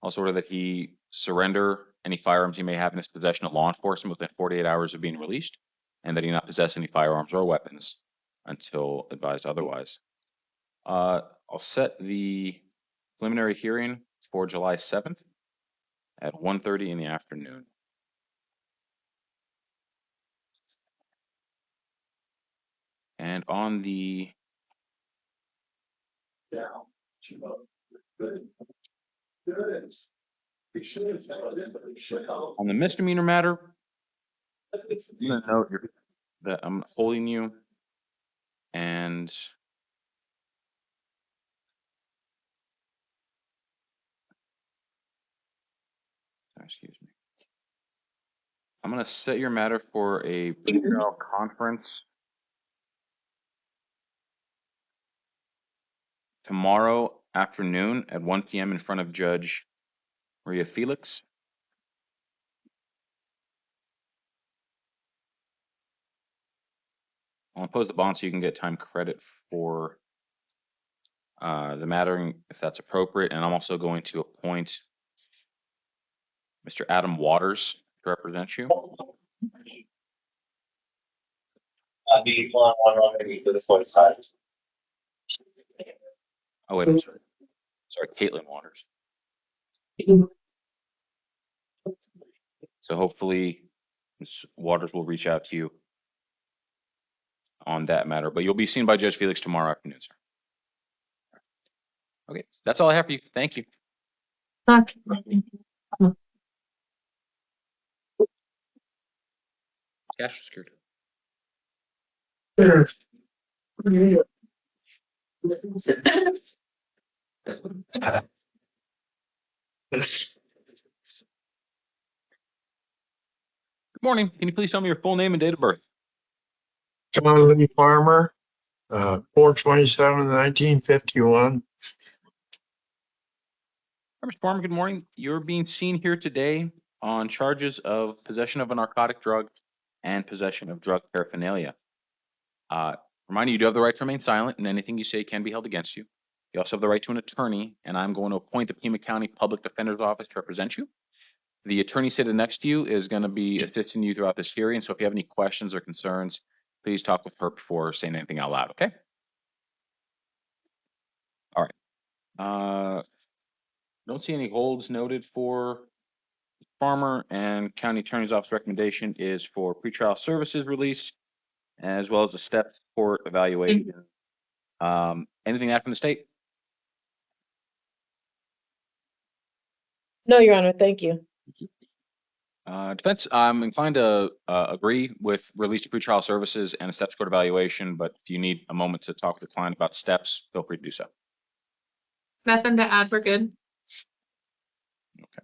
B: Also order that he surrender any firearms he may have in his possession to law enforcement within 48 hours of being released, and that he not possess any firearms or weapons until advised otherwise. I'll set the preliminary hearing for July 7th at 1:30 in the afternoon. And on the misdemeanor matter, I'm going to note that I'm holding you and excuse me. I'm going to set your matter for a pre-trial conference tomorrow afternoon at 1 p.m. in front of Judge Maria Felix. I'll impose the bond so you can get time credit for the matter if that's appropriate. And I'm also going to appoint Mr. Adam Waters to represent you.
F: I'll be one already for the 45.
B: Oh, wait, I'm sorry. Sorry, Caitlin Waters. So hopefully Ms. Waters will reach out to you on that matter. But you'll be seen by Judge Felix tomorrow afternoon, sir. Okay, that's all I have for you. Thank you. Cash secured. Good morning. Can you please tell me your full name and date of birth?
N: John Lee Farmer, 4/27/1951.
B: Mr. Farmer, good morning. You're being seen here today on charges of possession of a narcotic drug and possession of drug paraphernalia. Remind you do have the right to remain silent, and anything you say can be held against you. You also have the right to an attorney, and I'm going to appoint the Pima County Public Defender's Office to represent you. The attorney sitting next to you is going to be assisting you throughout this hearing, so if you have any questions or concerns, please talk with her before saying anything out loud, okay? All right. Don't see any holds noted for Farmer, and County Attorney's Office recommendation is for pretrial services release, as well as the step support evaluation. Anything out from the state?
K: No, Your Honor, thank you.
B: Defense, I'm inclined to agree with release to pretrial services and a steps court evaluation, but if you need a moment to talk with the client about steps, feel free to do so.
D: Nothing to add, we're good.
B: Okay.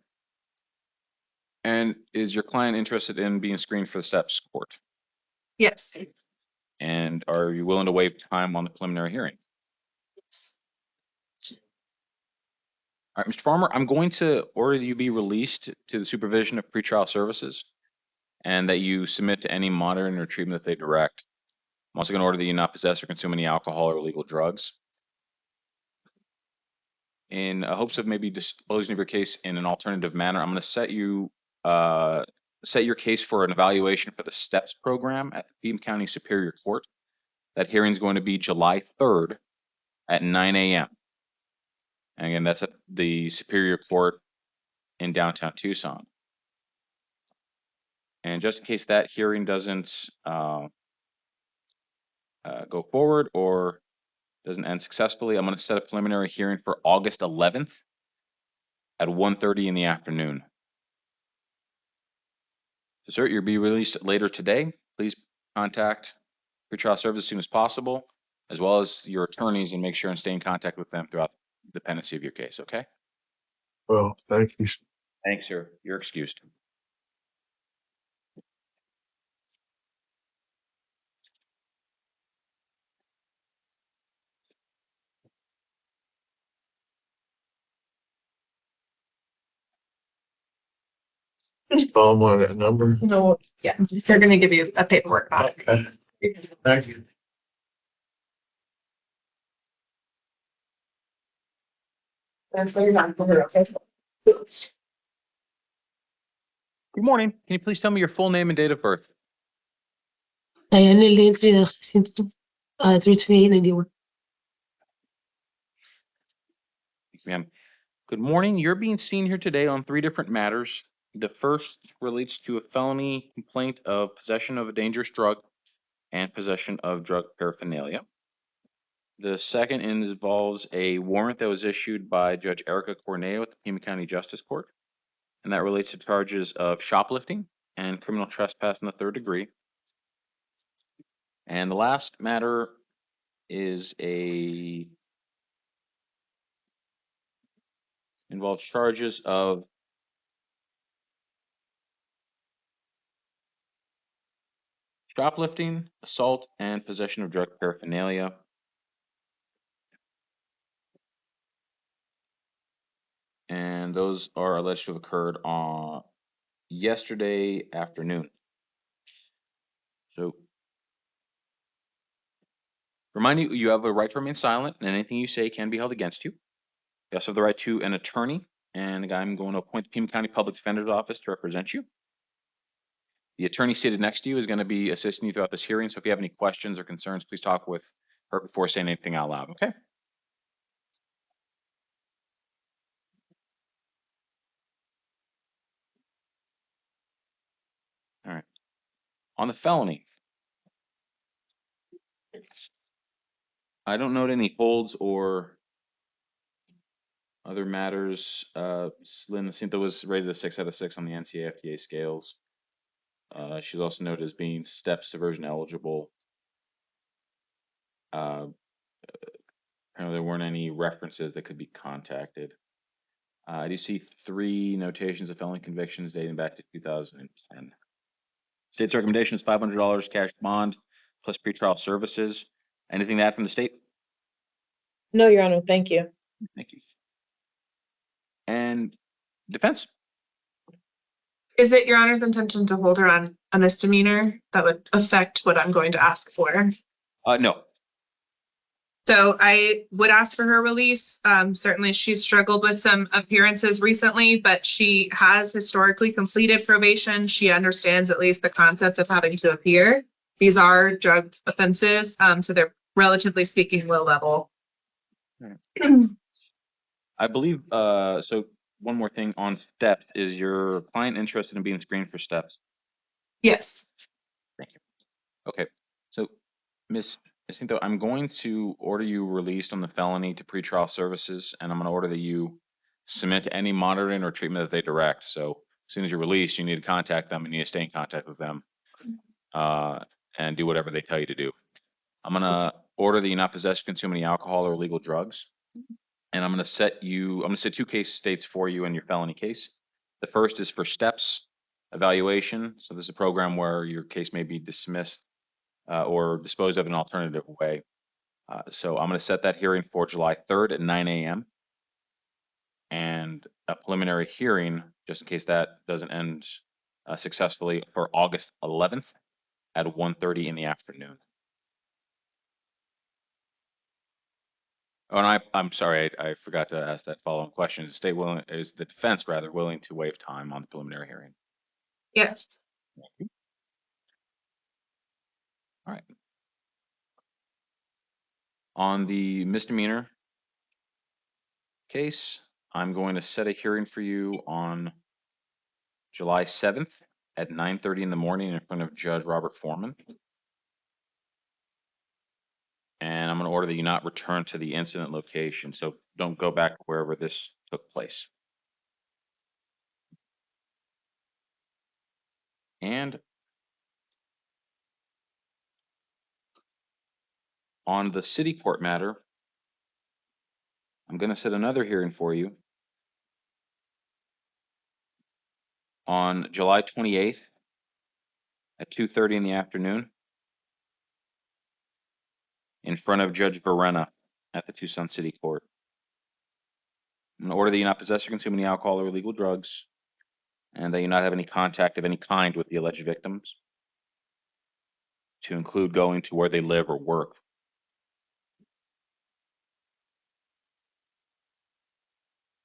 B: And is your client interested in being screened for the steps court?
D: Yes.
B: And are you willing to waive time on the preliminary hearing? All right, Mr. Farmer, I'm going to order that you be released to the supervision of pretrial services and that you submit to any monitoring or treatment that they direct. I'm also going to order that you not possess or consume any alcohol or illegal drugs. In hopes of maybe disposing of your case in an alternative manner, I'm going to set your case for an evaluation for the STEPS program at the Pima County Superior Court. That hearing is going to be July 3rd at 9 a.m. And again, that's at the Superior Court in downtown Tucson. And just in case that hearing doesn't go forward or doesn't end successfully, I'm going to set a preliminary hearing for August 11th at 1:30 in the afternoon. So, sir, you'll be released later today. Please contact pretrial service as soon as possible, as well as your attorneys, and make sure and stay in contact with them throughout the pendency of your case, okay?
N: Well, thank you.
B: Thanks, sir. You're excused.
N: Call them on that number.
D: No, yeah, they're gonna give you a paperwork about it.
N: Okay. Thank you.
D: That's what you're not for, okay?
B: Good morning. Can you please tell me your full name and date of birth?
L: Diana Lynn Trinidad Jacinto, 32891.
B: Thank you, ma'am. Good morning. You're being seen here today on 3 different matters. The first relates to a felony complaint of possession of a dangerous drug and possession of drug paraphernalia. The second involves a warrant that was issued by Judge Erica Corneo at the Pima County Justice Court, and that relates to charges of shoplifting and criminal trespass in the 3rd degree. And the last matter is involves charges of shoplifting, assault, and possession of drug paraphernalia. And those are alleged to have occurred on yesterday afternoon. So, remind you, you have a right to remain silent, and anything you say can be held against you. You also have the right to an attorney, and I'm going to appoint the Pima County Public Defender's Office to represent you. The attorney seated next to you is going to be assisting you throughout this hearing, so if you have any questions or concerns, please talk with her before saying anything out loud, okay? All right. On the felony, I don't note any holds or other matters. Lynn Jacinto was rated a 6 out of 6 on the NCAA FDA scales. She's also noted as being steps diversion eligible. Apparently there weren't any references that could be contacted. I do see 3 notations of felony convictions dating back to 2010. State's recommendation is $500 cash bond plus pretrial services. Anything to add from the state?
K: No, Your Honor, thank you.
B: Thank you. And defense?
D: Is it your honor's intention to hold her on a misdemeanor that would affect what I'm going to ask for?
B: No.
D: So I would ask for her release. Certainly she's struggled with some appearances recently, but she has historically completed probation. She understands at least the concept of having to appear. These are drug offenses, so they're relatively speaking low level.
B: I believe, so one more thing on steps. Is your client interested in being screened for steps?
D: Yes.
B: Thank you. Okay, so Ms. Jacinto, I'm going to order you released on the felony to pretrial services, and I'm going to order that you submit to any monitoring or treatment that they direct. So as soon as you're released, you need to contact them and you need to stay in contact with them and do whatever they tell you to do. I'm going to order that you not possess, consume any alcohol or illegal drugs. And I'm going to set 2 case states for you in your felony case. The first is for steps evaluation. So this is a program where your case may be dismissed or disposed of in an alternative way. So I'm going to set that hearing for July 3rd at 9 a.m. and a preliminary hearing, just in case that doesn't end successfully, for August 11th at 1:30 in the afternoon. Oh, and I'm sorry, I forgot to ask that follow-up question. Is the defense rather willing to waive time on the preliminary hearing?
D: Yes.
B: All right. On the misdemeanor case, I'm going to set a hearing for you on July 7th at 9:30 in the morning in front of Judge Robert Foreman. And I'm going to order that you not return to the incident location. So don't go back wherever this took place. And on the city court matter, I'm going to set another hearing for you on July 28th at 2:30 in the afternoon in front of Judge Verena at the Tucson City Court. I'm going to order that you not possess or consume any alcohol or illegal drugs, and that you not have any contact of any kind with the alleged victims, to include going to where they live or work.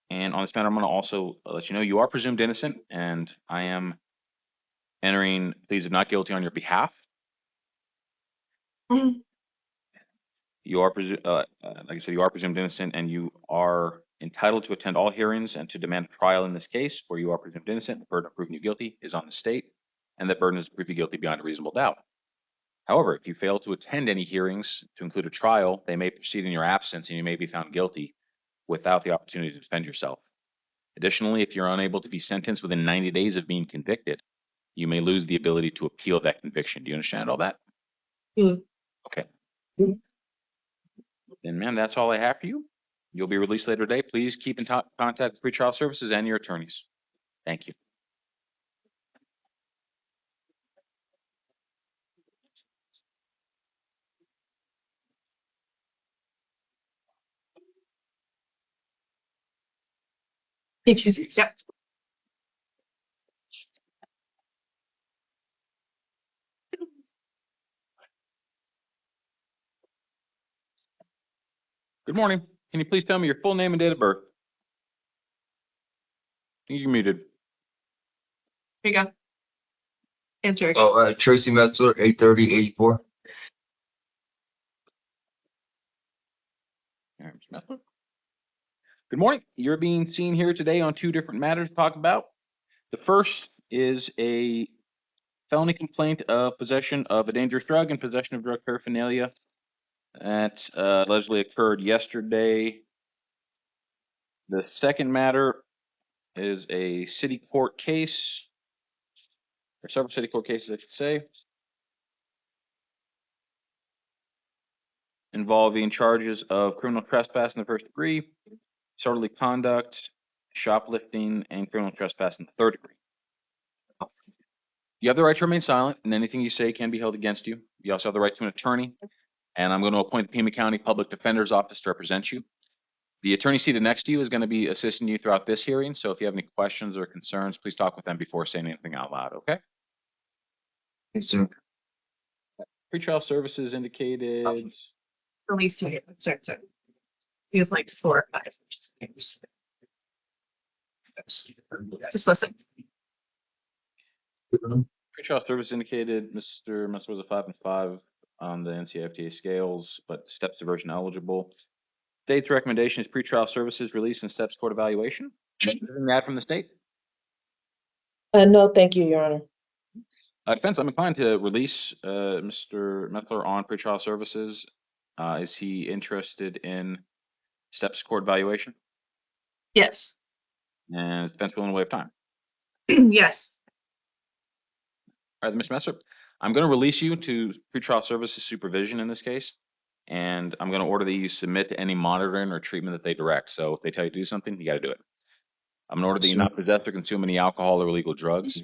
B: And on this matter, I'm going to also let you know you are presumed innocent, and I am entering pleas of not guilty on your behalf. You are, like I said, you are presumed innocent, and you are entitled to attend all hearings and to demand a trial in this case where you are presumed innocent. The burden of proving you guilty is on the state, and that burden is to prove you guilty beyond a reasonable doubt. However, if you fail to attend any hearings to include a trial, they may proceed in your absence, and you may be found guilty without the opportunity to defend yourself. Additionally, if you're unable to be sentenced within 90 days of being convicted, you may lose the ability to appeal that conviction. Do you understand all that? Okay. Then, ma'am, that's all I have for you. You'll be released later today. Please keep in contact with pretrial services and your attorneys. Thank you.
D: Yep.
B: Good morning. Can you please tell me your full name and date of birth? You're muted.
D: Here you go. Answer.
M: Oh, Tracy Metzler, 830-84.
B: All right, Mr. Messler. Good morning. You're being seen here today on two different matters to talk about. The first is a felony complaint of possession of a dangerous drug and possession of drug paraphernalia that allegedly occurred yesterday. The second matter is a city court case, or several city court cases, I should say, involving charges of criminal trespass in the first degree, disorderly conduct, shoplifting, and criminal trespass in the third degree. You have the right to remain silent, and anything you say can be held against you. You also have the right to an attorney, and I'm going to appoint the Pima County Public Defender's Office to represent you. The attorney seated next to you is going to be assisting you throughout this hearing, so if you have any questions or concerns, please talk with them before saying anything out loud, okay?
M: Yes, sir.
B: Pretrial services indicated.
D: At least 2 years. Sorry. You have like 4 or 5. Just listen.
B: Pretrial service indicated Mr. Messler was a 5 and 5 on the NCFTA scales, but steps diversion eligible. State's recommendation is pretrial services release and steps toward evaluation. Anything to add from the state?
K: No, thank you, Your Honor.
B: Defense, I'm inclined to release Mr. Messler on pretrial services. Is he interested in steps toward evaluation?
D: Yes.
B: And defense willing to waive time.
D: Yes.
B: All right, Mr. Messler, I'm going to release you to pretrial services supervision in this case, and I'm going to order that you submit to any monitoring or treatment that they direct. So if they tell you to do something, you got to do it. I'm going to order that you not possess or consume any alcohol or illegal drugs,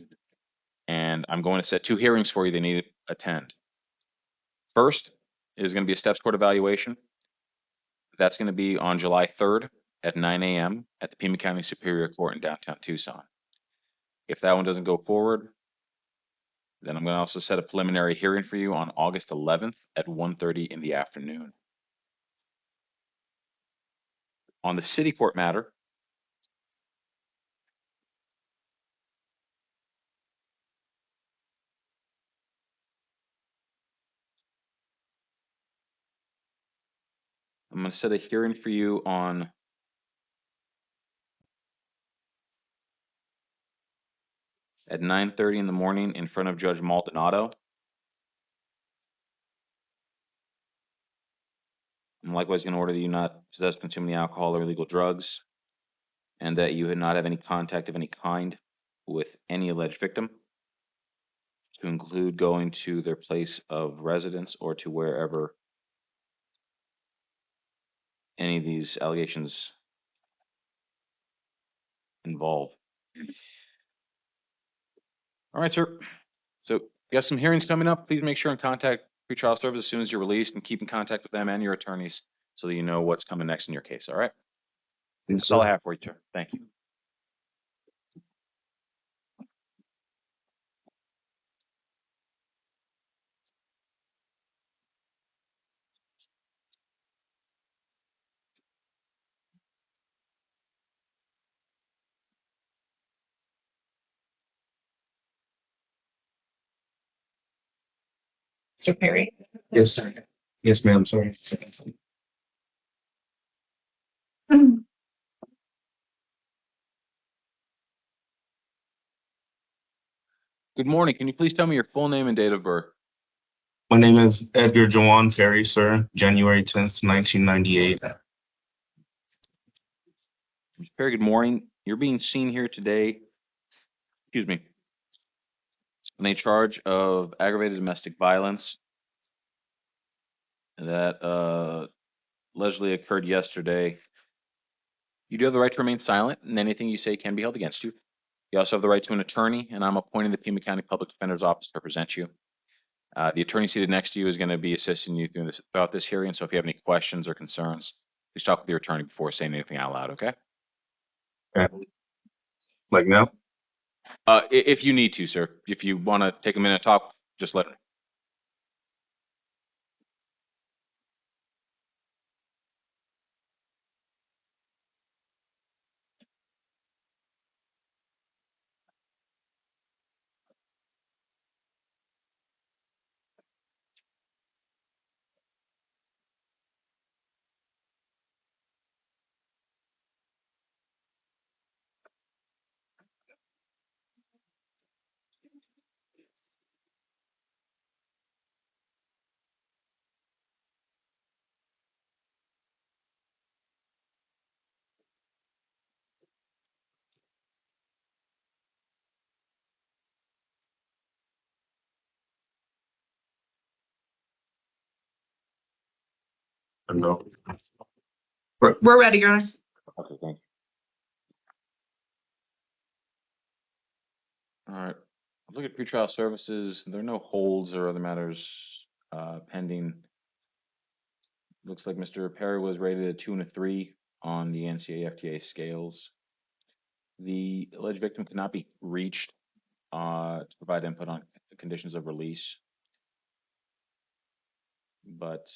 B: and I'm going to set 2 hearings for you that need to attend. First is going to be a steps court evaluation. That's going to be on July 3rd at 9 a.m. at the Pima County Superior Court in downtown Tucson. If that one doesn't go forward, then I'm going to also set a preliminary hearing for you on August 11th at 1:30 in the afternoon. On the city court matter, I'm going to set a hearing for you on at 9:30 in the morning in front of Judge Maldonado. I'm likewise going to order that you not possess, consume any alcohol or illegal drugs, and that you not have any contact of any kind with any alleged victim, to include going to their place of residence or to wherever any of these allegations involve. All right, sir. So you got some hearings coming up. Please make sure and contact pretrial service as soon as you're released, and keep in contact with them and your attorneys so that you know what's coming next in your case. All right. That's all I have for you, sir. Thank you.
D: Mr. Perry.
M: Yes, sir. Yes, ma'am. Sorry.
B: Good morning. Can you please tell me your full name and date of birth?
N: My name is Edgar Jawan Perry, sir. January 10th, 1998.
B: Mr. Perry, good morning. You're being seen here today, on a charge of aggravated domestic violence that allegedly occurred yesterday. You do have the right to remain silent, and anything you say can be held against you. You also have the right to an attorney, and I'm appointing the Pima County Public Defender's Office to represent you. The attorney seated next to you is going to be assisting you throughout this hearing, so if you have any questions or concerns, please talk with your attorney before saying anything out loud, okay?
M: Okay.
N: Like now?
B: If you need to, sir. If you want to take a minute to talk, just let me.
N: No.
D: We're ready, Your Honor.
B: Okay, thank you. All right. Look at pretrial services. There are no holds or other matters pending. Looks like Mr. Perry was rated a 2 and a 3 on the NCAA FTA scales. The alleged victim cannot be reached to provide input on the conditions of release, but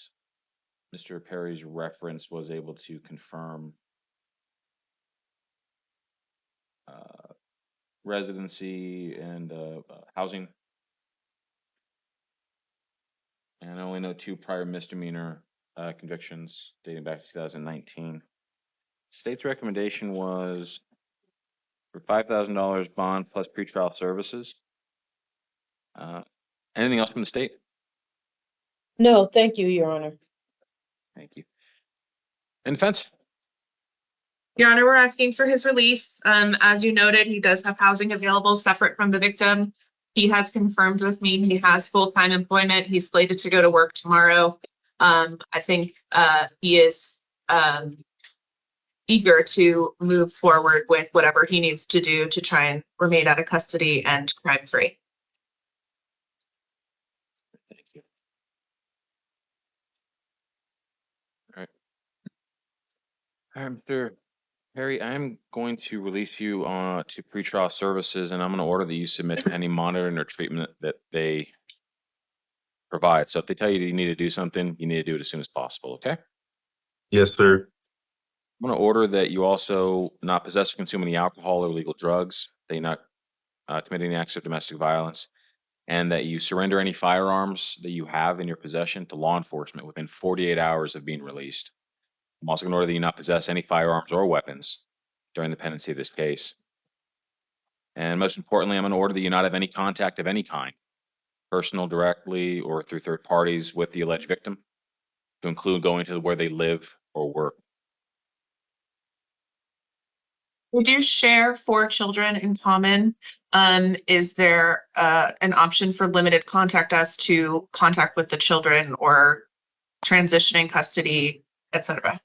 B: Mr. Perry's reference was able to confirm residency and housing. And I only know 2 prior misdemeanor convictions dating back to 2019. State's recommendation was for $5,000 bond plus pretrial services. Anything else from the state?
K: No, thank you, Your Honor.
B: Thank you. And defense?
D: Your Honor, we're asking for his release. As you noted, he does have housing available separate from the victim. He has confirmed with me he has full-time employment. He's slated to go to work tomorrow. I think he is eager to move forward with whatever he needs to do to try and remain out of custody and crime-free.
B: Thank you. All right. All right, Mr. Perry, I'm going to release you to pretrial services, and I'm going to order that you submit any monitoring or treatment that they provide. So if they tell you need to do something, you need to do it as soon as possible, okay?
N: Yes, sir.
B: I'm going to order that you also not possess or consume any alcohol or illegal drugs, that you not commit any acts of domestic violence, and that you surrender any firearms that you have in your possession to law enforcement within 48 hours of being released. I'm also going to order that you not possess any firearms or weapons during the pendency of this case. And most importantly, I'm going to order that you not have any contact of any kind, personal, directly, or through third parties with the alleged victim, to include going to where they live or work.
D: We do share 4 children in common. Is there an option for limited contact as to contact with the children or transitioning custody, etc.?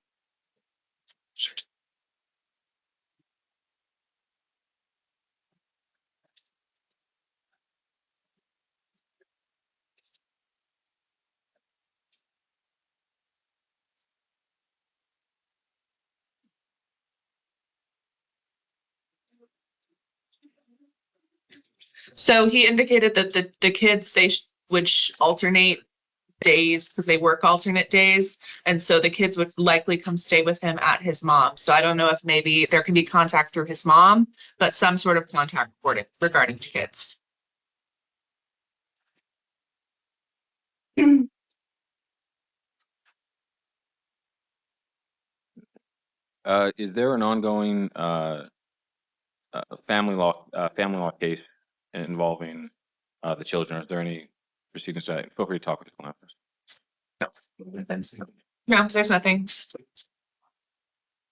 D: So he indicated that the kids, they would alternate days because they work alternate days. And so the kids would likely come stay with him at his mom. So I don't know if maybe there can be contact through his mom, but some sort of contact regarding the kids.
B: Is there an ongoing family law case involving the children? Is there any proceedings? Feel free to talk with the client first.
D: No, there's nothing.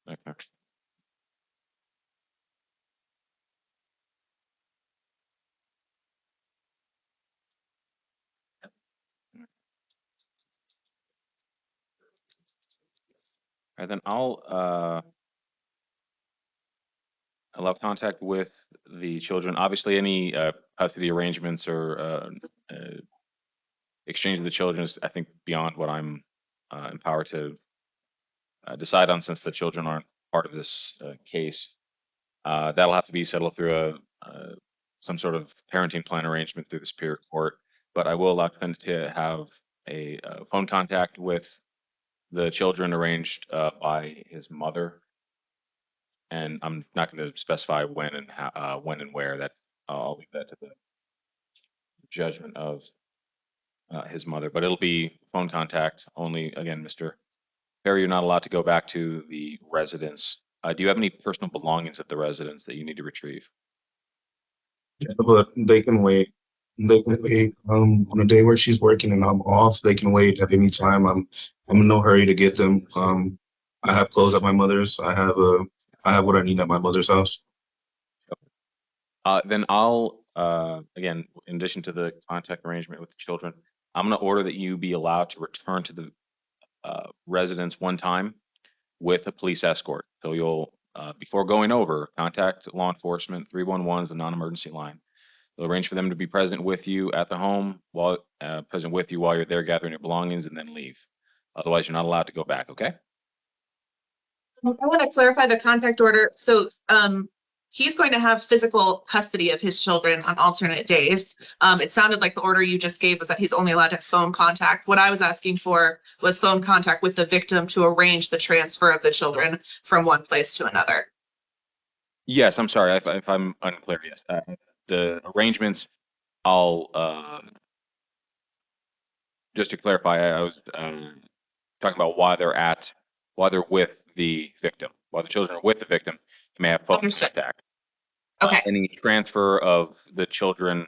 B: Okay. All right, then I'll allow contact with the children. Obviously, any custody arrangements or exchange of the children is, I think, beyond what I'm empowered to decide on, since the children aren't part of this case. That'll have to be settled through some sort of parenting plan arrangement through the Superior Court. But I will allow defendant to have a phone contact with the children arranged by his mother. And I'm not going to specify when and how, when and where. That I'll leave that to the judgment of his mother. But it'll be phone contact only. Again, Mr. Perry, you're not allowed to go back to the residence. Do you have any personal belongings at the residence that you need to retrieve?
N: Yeah, but they can wait. They can wait. On a day where she's working and I'm off, they can wait at any time. I'm in no hurry to get them. I have clothes at my mother's. I have what I need at my mother's house.
B: Then I'll again, in addition to the contact arrangement with the children, I'm going to order that you be allowed to return to the residence one time with a police escort. So you'll, before going over, contact law enforcement. 311 is the non-emergency line. They'll arrange for them to be present with you at the home, while present with you while you're there gathering your belongings, and then leave. Otherwise, you're not allowed to go back. Okay?
D: I want to clarify the contact order. So he's going to have physical custody of his children on alternate days. It sounded like the order you just gave was that he's only allowed to have phone contact. What I was asking for was phone contact with the victim to arrange the transfer of the children from one place to another.
B: Yes, I'm sorry if I'm unclear. Yes, the arrangements. I'll just to clarify. I was talking about why they're with the victim. While the children are with the victim, you may have phone contact.
D: Okay.
B: Any transfer of the children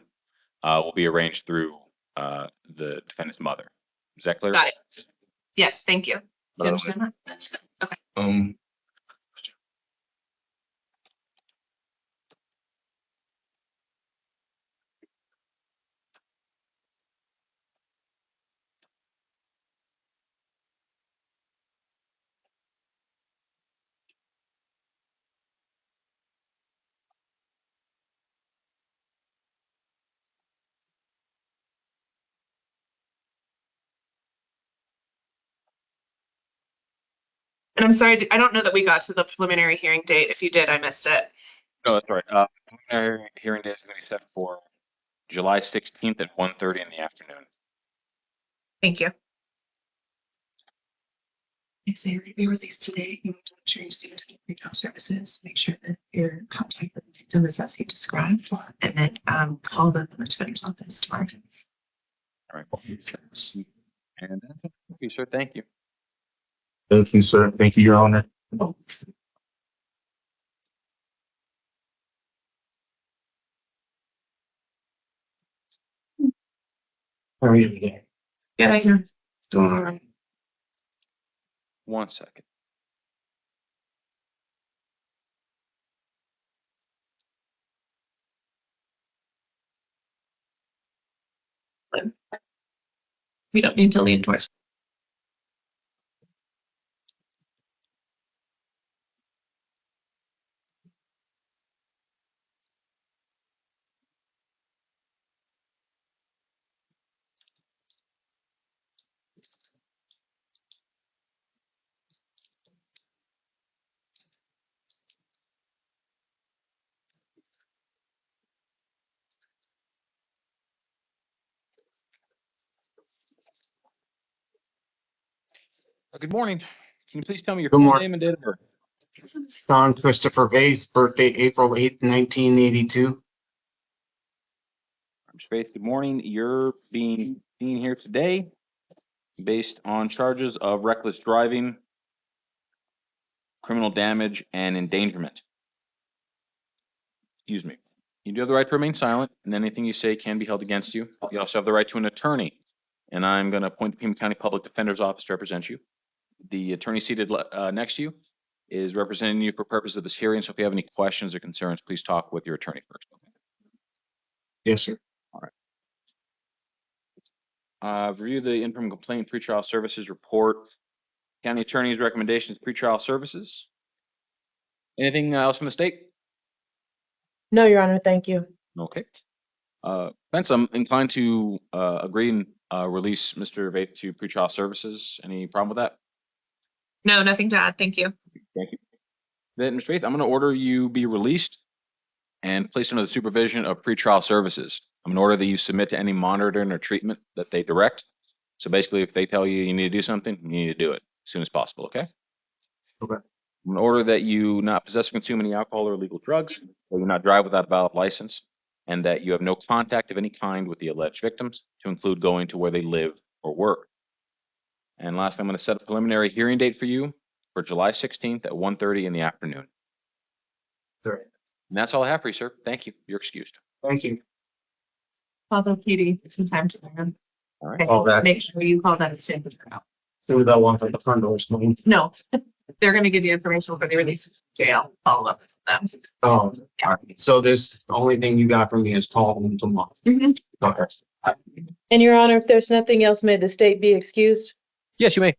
B: will be arranged through the defendant's mother. Is that clear?
D: Got it. Yes, thank you. Do
B: But
D: you understand that? Okay. And I'm sorry, I don't know that we got to the preliminary hearing date. If you did, I missed it.
B: No, that's right. Preliminary hearing date is going to be set for July 16th at 1:30 in the afternoon.
D: Thank you.
J: If they be released today, you need to make sure you see the pre-trial services, make sure that your contact with the victim is as you described, and then call the defender's office tomorrow.
B: All right. And that's it. Thank you, sir. Thank you.
N: Thank you, sir. Thank you, Your Honor.
I: How are you today?
J: Yeah, you're doing all right.
B: 1 second.
J: We don't need to lean towards.
B: Good morning. Can you please tell me your
I: Good
B: full
I: morning.
B: name and date of birth?
I: Sean Christopher Vase, birthday April 8th, 1982.
B: Mr. Faith, good morning. You're being seen here today based on charges of reckless driving, criminal damage, and endangerment. Excuse me. You do have the right to remain silent, and anything you say can be held against you. You also have the right to an attorney, and I'm going to appoint the Pima County Public Defender's Office to represent you. The attorney seated next to you is representing you for purposes of this hearing, so if you have any questions or concerns, please talk with your attorney first.
N: Yes, sir.
B: All right. Review the interim complaint pretrial services report. County attorney's recommendations, pretrial services. Anything else from the state?
K: No, Your Honor, thank you.
B: Okay. Vince, I'm inclined to agree and release Mr. Vaith to pretrial services. Any problem with that?
D: No, nothing to add. Thank you.
B: Thank you. Then, Mr. Faith, I'm going to order you be released and placed under the supervision of pretrial services. I'm going to order that you submit to any monitoring or treatment that they direct. So basically, if they tell you you need to do something, you need to do it as soon as possible, okay?
I: Okay.
B: I'm going to order that you not possess or consume any alcohol or illegal drugs, that you not drive without a valid license, and that you have no contact of any kind with the alleged victims, to include going to where they live or work. And lastly, I'm going to set a preliminary hearing date for you for July 16th at 1:30 in the afternoon.
I: Sure.
B: And that's all I have for you, sir. Thank you. You're excused.
I: Thank you.
D: Although PD, sometime tomorrow.
B: All right.
D: Okay,
I: All that.
D: make sure you call that same out.
I: Do that one for the front doors, please.
D: No, they're gonna give you information for the release of jail, follow up with them.
I: Oh, all right. So this, the only thing you got from me is call them tomorrow. Okay.
K: And Your Honor, if there's nothing else, may the state be excused?
B: Yes, you may.